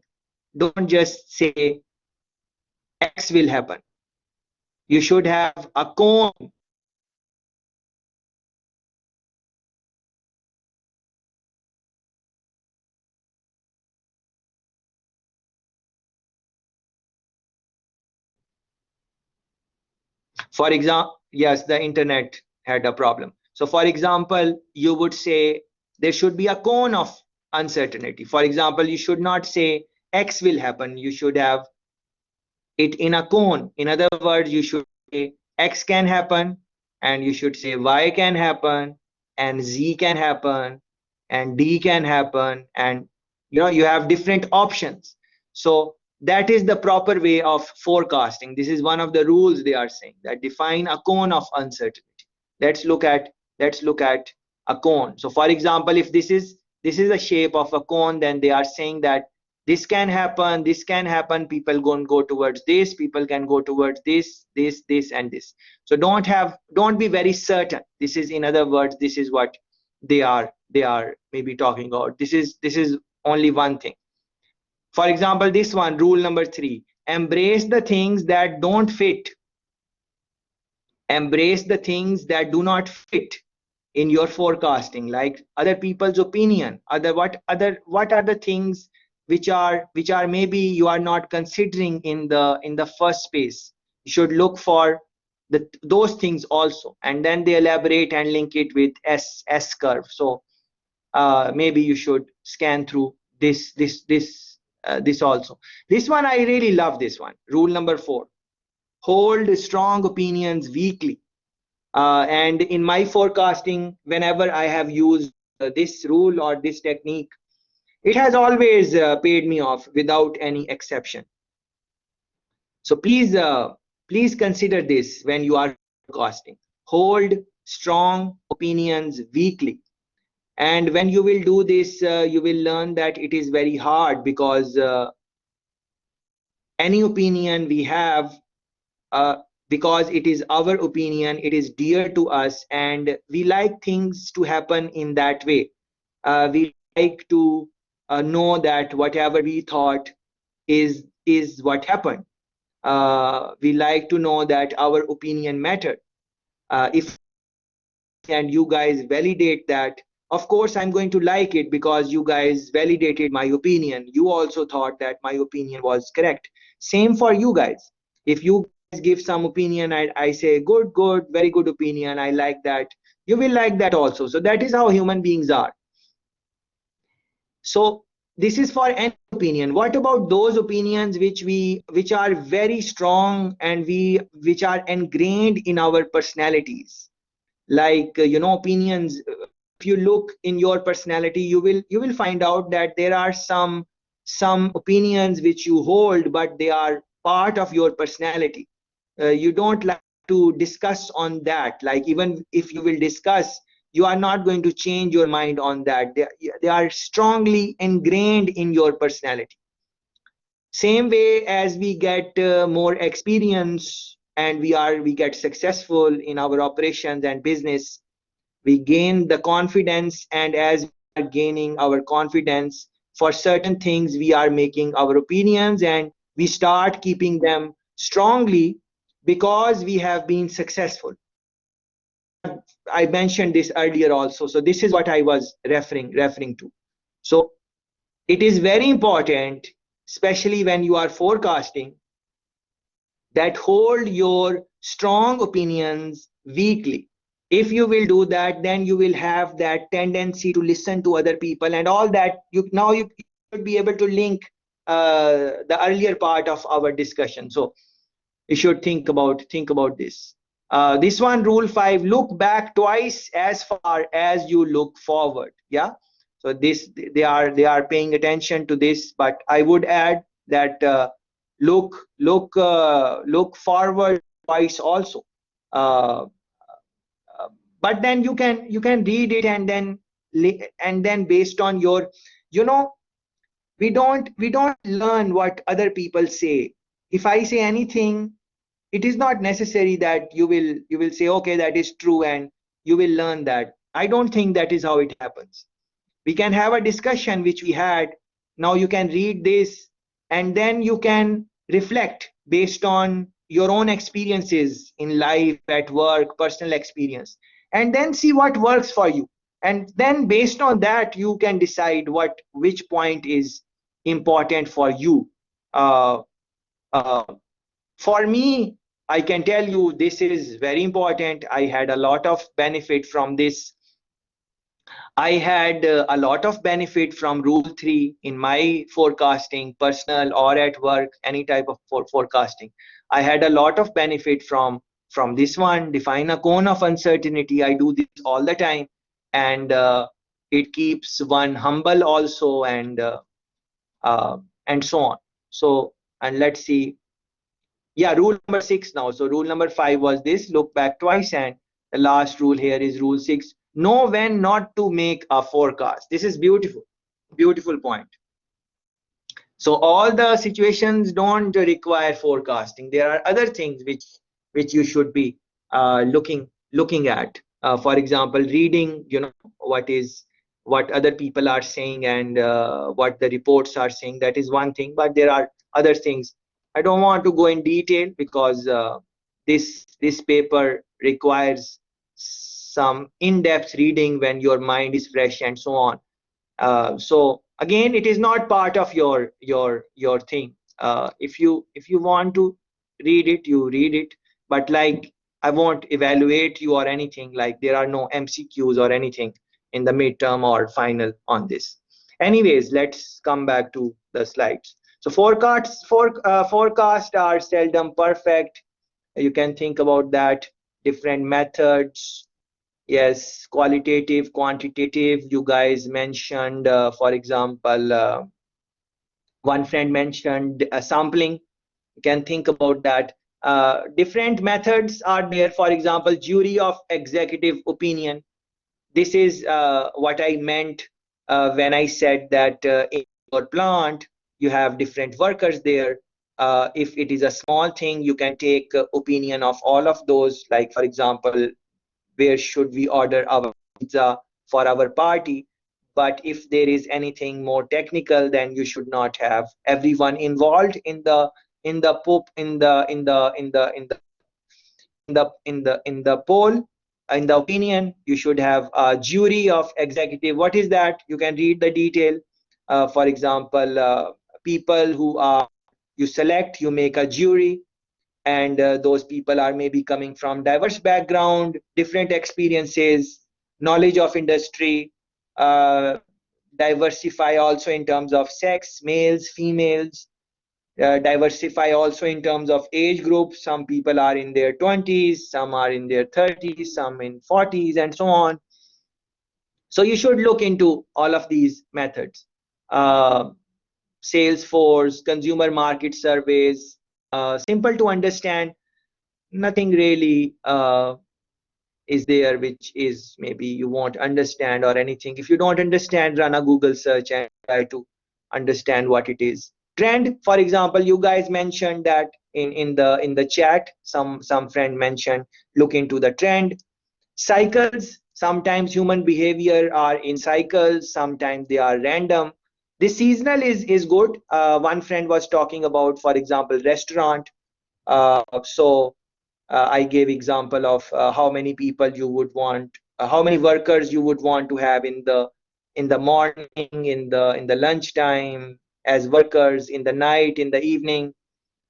don't just say X will happen. You should have a cone. For example, yes, the internet had a problem. So for example, you would say there should be a cone of uncertainty. For example, you should not say X will happen. You should have it in a cone. In other words, you should say X can happen, and you should say Y can happen, and Z can happen, and D can happen, and you have different options. So that is the proper way of forecasting. This is one of the rules they are saying, that define a cone of uncertainty. Let's look at a cone. So for example, if this is a shape of a cone, then they are saying that this can happen, this can happen, people go towards this, people can go towards this and this. So don't be very certain. This is, in other words, this is what they are maybe talking about. This is only one thing. For example, this one, rule number 3: embrace the things that don't fit. Embrace the things that do not fit in your forecasting, like other people's opinion, what are the things which are maybe you are not considering in the first place. You should look for those things also, and then they elaborate and link it with S curve. So maybe you should scan through this also. This one I really love. This one, rule number 4: hold strong opinions weakly. And in my forecasting, whenever I have used this rule or this technique, it has always paid me off without any exception. So please consider this when you are forecasting. Hold strong opinions weakly. And when you will do this, you will learn that it is very hard, because any opinion we have, because it is our opinion, it is dear to us, and we like things to happen in that way. We like to know that whatever we thought is what happened. We like to know that our opinion mattered. If and you guys validate that, of course I'm going to like it, because you guys validated my opinion. You also thought that my opinion was correct. Same for you guys. If you guys give some opinion, I say good, very good opinion, I like that, you will like that also. So that is how human beings are. So this is for any opinion. What about those opinions which are very strong and which are ingrained in our personalities? Like opinions, if you look in your personality, you will find out that there are some opinions which you hold, but they are part of your personality. You don't like to discuss on that. Like, even if you will discuss, you are not going to change your mind on that. They are strongly ingrained in your personality. Same way as we get more experience and we get successful in our operations and business, we gain the confidence, and as we are gaining our confidence for certain things, we are making our opinions and we start keeping them strongly, because we have been successful. I mentioned this earlier also, so this is what I was referring to. So it is very important, especially when you are forecasting, that hold your strong opinions weakly. If you will do that, then you will have that tendency to listen to other people and all that. You should be able to link the earlier part of our discussion. So you should think about this. This one, rule 5: look back twice as far as you look forward. Yeah. So this, they are paying attention to this, but I would add that look forward twice also. But then you can read it, and then based on your, we don't learn what other people say. If I say anything, it is not necessary that you will say, okay, that is true, and you will learn that. I don't think that is how it happens. We can have a discussion which we had. Now you can read this, and then you can reflect based on your own experiences in life, at work, personal experience, and then see what works for you. And then based on that, you can decide which point is important for you. For me, I can tell you this is very important. I had a lot of benefit from this. I had a lot of benefit from rule 3 in my forecasting, personal or at work, any type of forecasting. I had a lot of benefit from this one. Define a cone of uncertainty. I do this all the time, and it keeps one humble also, and so on. So, and let's see. Yeah, rule number 6 now. So rule number 5 was this: look back twice, and the last rule here is rule 6: know when not to make a forecast. This is beautiful point. So all the situations don't require forecasting. There are other things which you should be looking at. For example, reading, what other people are saying, and what the reports are saying. That is one thing, but there are other things. I don't want to go in detail, because this paper requires some in-depth reading when your mind is fresh and so on. So again, it is not part of your thing. If you want to read it, you read it. But like, I won't evaluate you or anything. Like, there are no MCQs or anything in the midterm or final on this. Anyways, let's come back to the slides. So forecasts are seldom perfect. You can think about that. Different methods. Yes, qualitative, quantitative. You guys mentioned, for example, one friend mentioned sampling. You can think about that. Different methods are there. For example, jury of executive opinion. This is what I meant when I said that in your plant, you have different workers there. If it is a small thing, you can take opinion of all of those. Like, for example, where should we order our pizza for our party? But if there is anything more technical, then you should not have everyone involved in the poop in the poll. In the opinion, you should have a jury of executive. What is that? You can read the detail. For example, people who are you select, you make a jury, and those people are maybe coming from diverse background, different experiences, knowledge of industry, uh, diversify also in terms of sex, males, females, diversify also in terms of age group. Some people are in their 20s, some are in their 30s, some in 40s, and so on. So you should look into all of these methods. uh, Salesforce, consumer market surveys, simple to understand. Nothing really is there which is maybe you won't understand or anything. If you don't understand, run a Google search and try to understand what it is. Trend, for example, you guys mentioned that in the chat. Some friend mentioned look into the trend. Cycles, sometimes human behavior are in cycles, sometimes they are random. This seasonal is good. One friend was talking about, for example, restaurant. I gave example of how many people you would want, how many workers you would want to have in the morning, in the lunchtime, as workers, in the night, in the evening.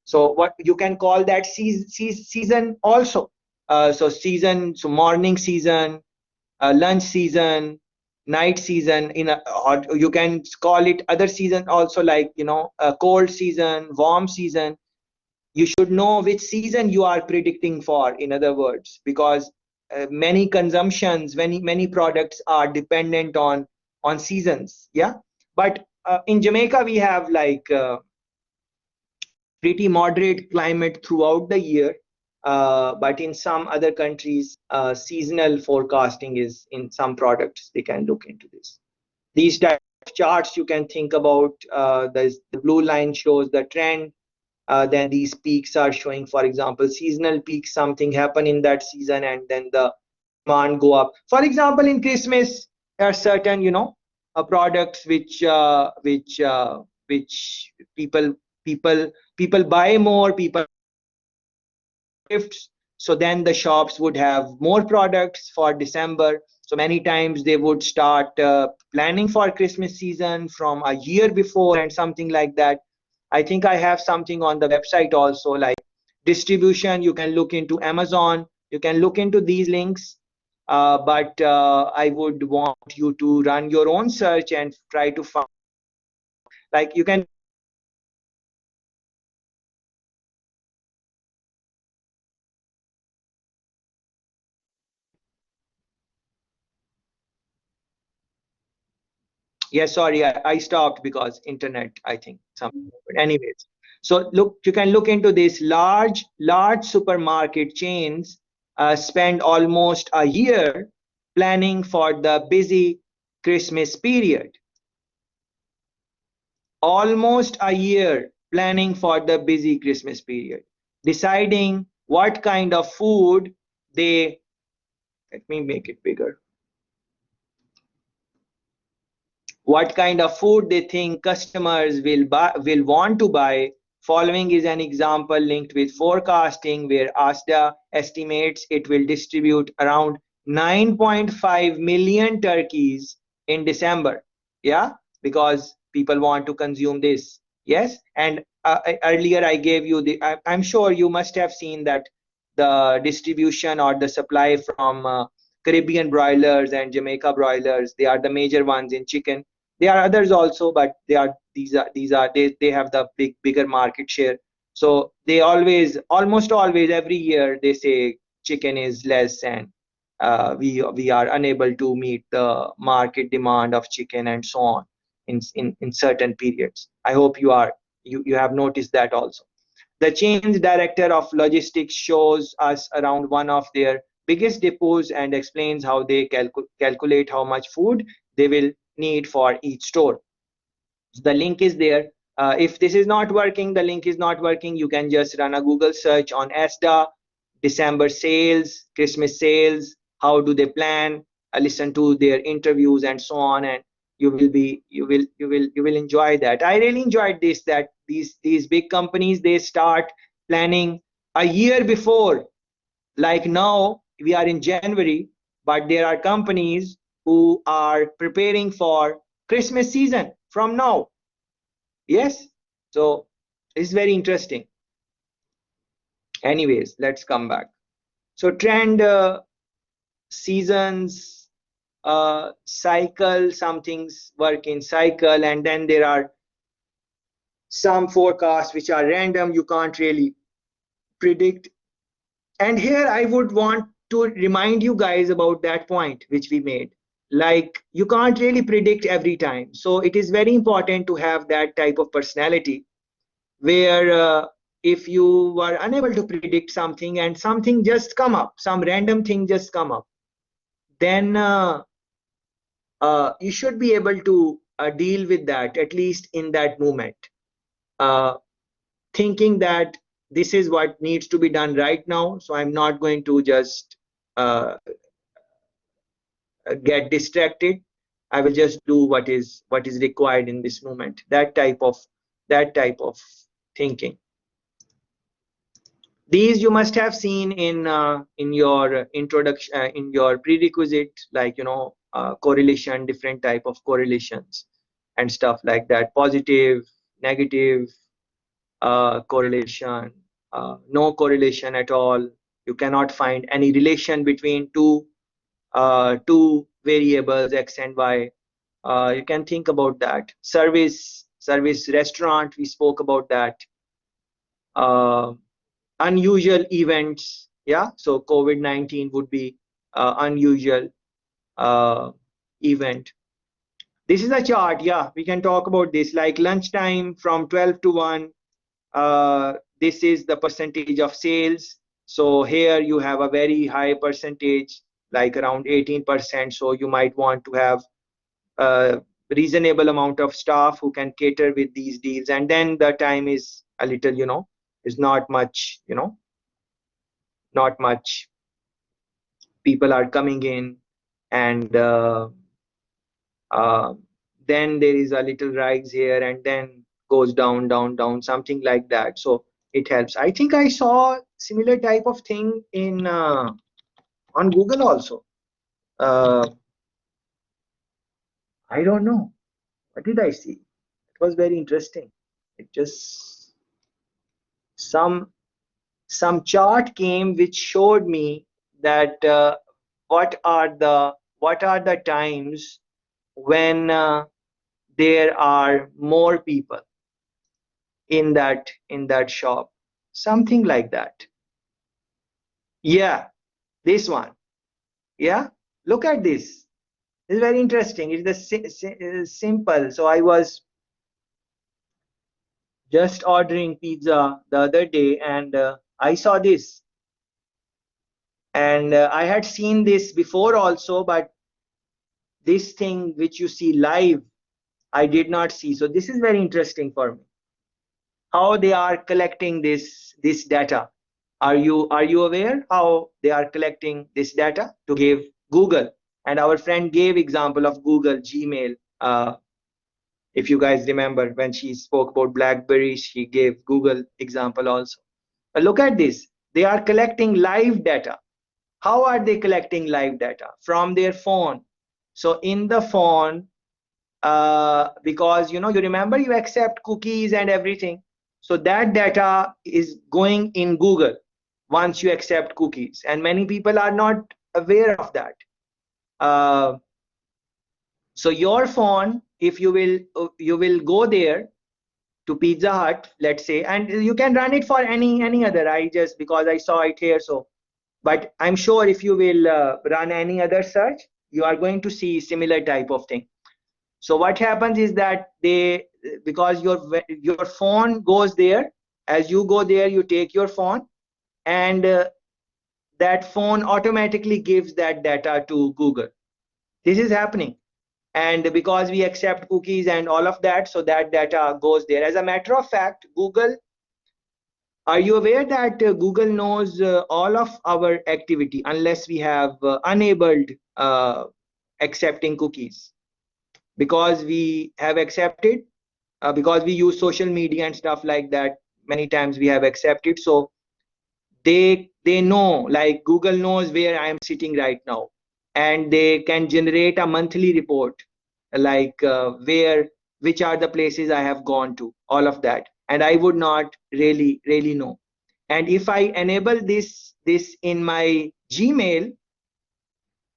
So what you can call that season also. So season, so morning season, lunch season, night season. Or you can call it other season also, like a cold season, warm season. You should know which season you are predicting for, in other words, because many consumptions, many products are dependent on seasons. Yeah, but in Jamaica we have like pretty moderate climate throughout the year. But in some other countries, seasonal forecasting is in some products. They can look into this. These type of charts you can think about. The blue line shows the trend. Then these peaks are showing, for example, seasonal peaks. Something happen in that season, and then the demand go up. For example, in Christmas, there are certain products which people buy more. People gifts. So then the shops would have more products for December. So many times they would start planning for Christmas season from a year before and something like that. I think I have something on the website also, like distribution. You can look into Amazon. You can look into these links. But I would want you to run your own search and try to find, like, you can. Yeah, sorry, I stopped because internet, I think something. But anyways, so look, you can look into this. Large supermarket chains spend almost a year planning for the busy Christmas period. Almost a year planning for the busy Christmas period, deciding what kind of food they, let me make it bigger, what kind of food they think customers will want to buy Following is an example linked with forecasting where ASDA estimates it will distribute around 9.5 million turkeys in December. Yeah, because people want to consume this. Yes, and earlier I gave you the, I'm sure you must have seen that the distribution or the supply from Caribbean broilers and Jamaica broilers, they are the major ones in chicken. There are others also, but they have the bigger market share. So they always, almost always, every year they say chicken is less, and we are unable to meet the market demand of chicken and so on in certain periods. I hope you have noticed that also. The change director of logistics shows us around one of their biggest depots and explains how they calculate how much food they will need for each store. So the link is there. If this is not working, the link is not working, you can just run a Google search on ESDA, December sales, Christmas sales, how do they plan, listen to their interviews and so on, and you will enjoy that. I really enjoyed this, that these big companies, they start planning a year before. Like now we are in January, but there are companies who are preparing for Christmas season from now. Yes, so it's very interesting. Anyways, let's come back. So trend, seasons, cycle, some things work in cycle, and then there are some forecasts which are random, you can't really predict. And here I would want to remind you guys about that point which we made. Like, you can't really predict every time. So it is very important to have that type of personality where if you are unable to predict something and something just come up, some random thing just come up, then you should be able to deal with that, at least in that moment, thinking that this is what needs to be done right now, so I'm not going to just get distracted. I will just do what is required in this moment. That type of thinking. These you must have seen in your introduction, in your prerequisite, like, you know, correlation, different type of correlations and stuff like that. Positive, negative correlation, no correlation at all. You cannot find any relation between two variables X and Y. You can think about that. Service, restaurant, we spoke about that. Unusual events, yeah, so COVID-19 would be unusual event. This is a chart, yeah, we can talk about this, like lunchtime from 12 to 1. This is the percentage of sales. So here you have a very high percentage, like around 18%. So you might want to have a reasonable amount of staff who can cater with these deals. And then the time is a little, you know, is not much, you know, not much people are coming in, and then there is a little rise here and then goes down, something like that. So it helps. I think I saw similar type of thing in on Google also. I don't know, what did I see? It was very interesting. It just some chart came which showed me that what are the times when there are more people in that shop, something like that. Yeah, this one. Yeah, look at this. It's very interesting. It's the simple. So I was just ordering pizza the other day, and I saw this, and I had seen this before also, but this thing which you see live, I did not see. So this is very interesting for me, how they are collecting this data. Are you aware how they are collecting this data to give Google? And our friend gave example of Google, Gmail. If you guys remember, when she spoke about BlackBerry, she gave Google example also. But look at this. They are collecting live data. How are they collecting live data? From their phone. So in the phone, because you remember you accept cookies and everything. So that data is going in Google once you accept cookies. And many people are not aware of that. So your phone, if you will go there to Pizza Hut, let's say, and you can run it for any other. I just, because I saw it here, so. But I'm sure if you will run any other search, you are going to see similar type of thing. So what happens is that because your phone goes there, as you go there, you take your phone, and that phone automatically gives that data to Google. This is happening. And because we accept cookies and all of that, so that data goes there. As a matter of fact, Google, are you aware that Google knows all of our activity unless we have enabled accepting cookies? Because we have accepted, because we use social media and stuff like that, many times we have accepted. So they know, like Google knows where I am sitting right now, and they can generate a monthly report, like which are the places I have gone to, all of that, and I would not really know. And if I enable this in my Gmail,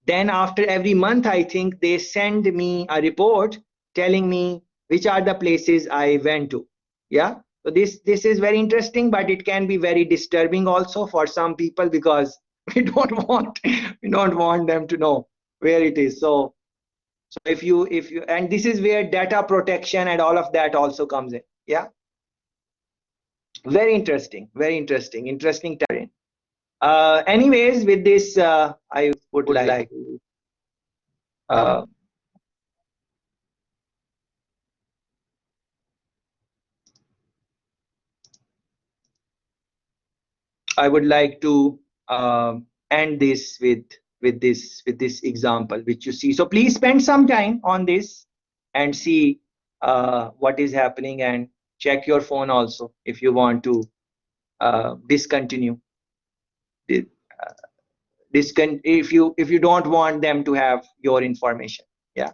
then after every month, I think they send me a report telling me which are the places I went to. Yeah. So this is very interesting, but it can be very disturbing also for some people, because we don't want them to know where it is. So if you and this is where data protection and all of that also comes in. Yeah. Very interesting terrain. Anyways, with this, I would like to I would like to end this with this example which you see. So please spend some time on this and see what is happening, and check your phone also if you want to discontinue. If you don't want them to have your information. Yeah.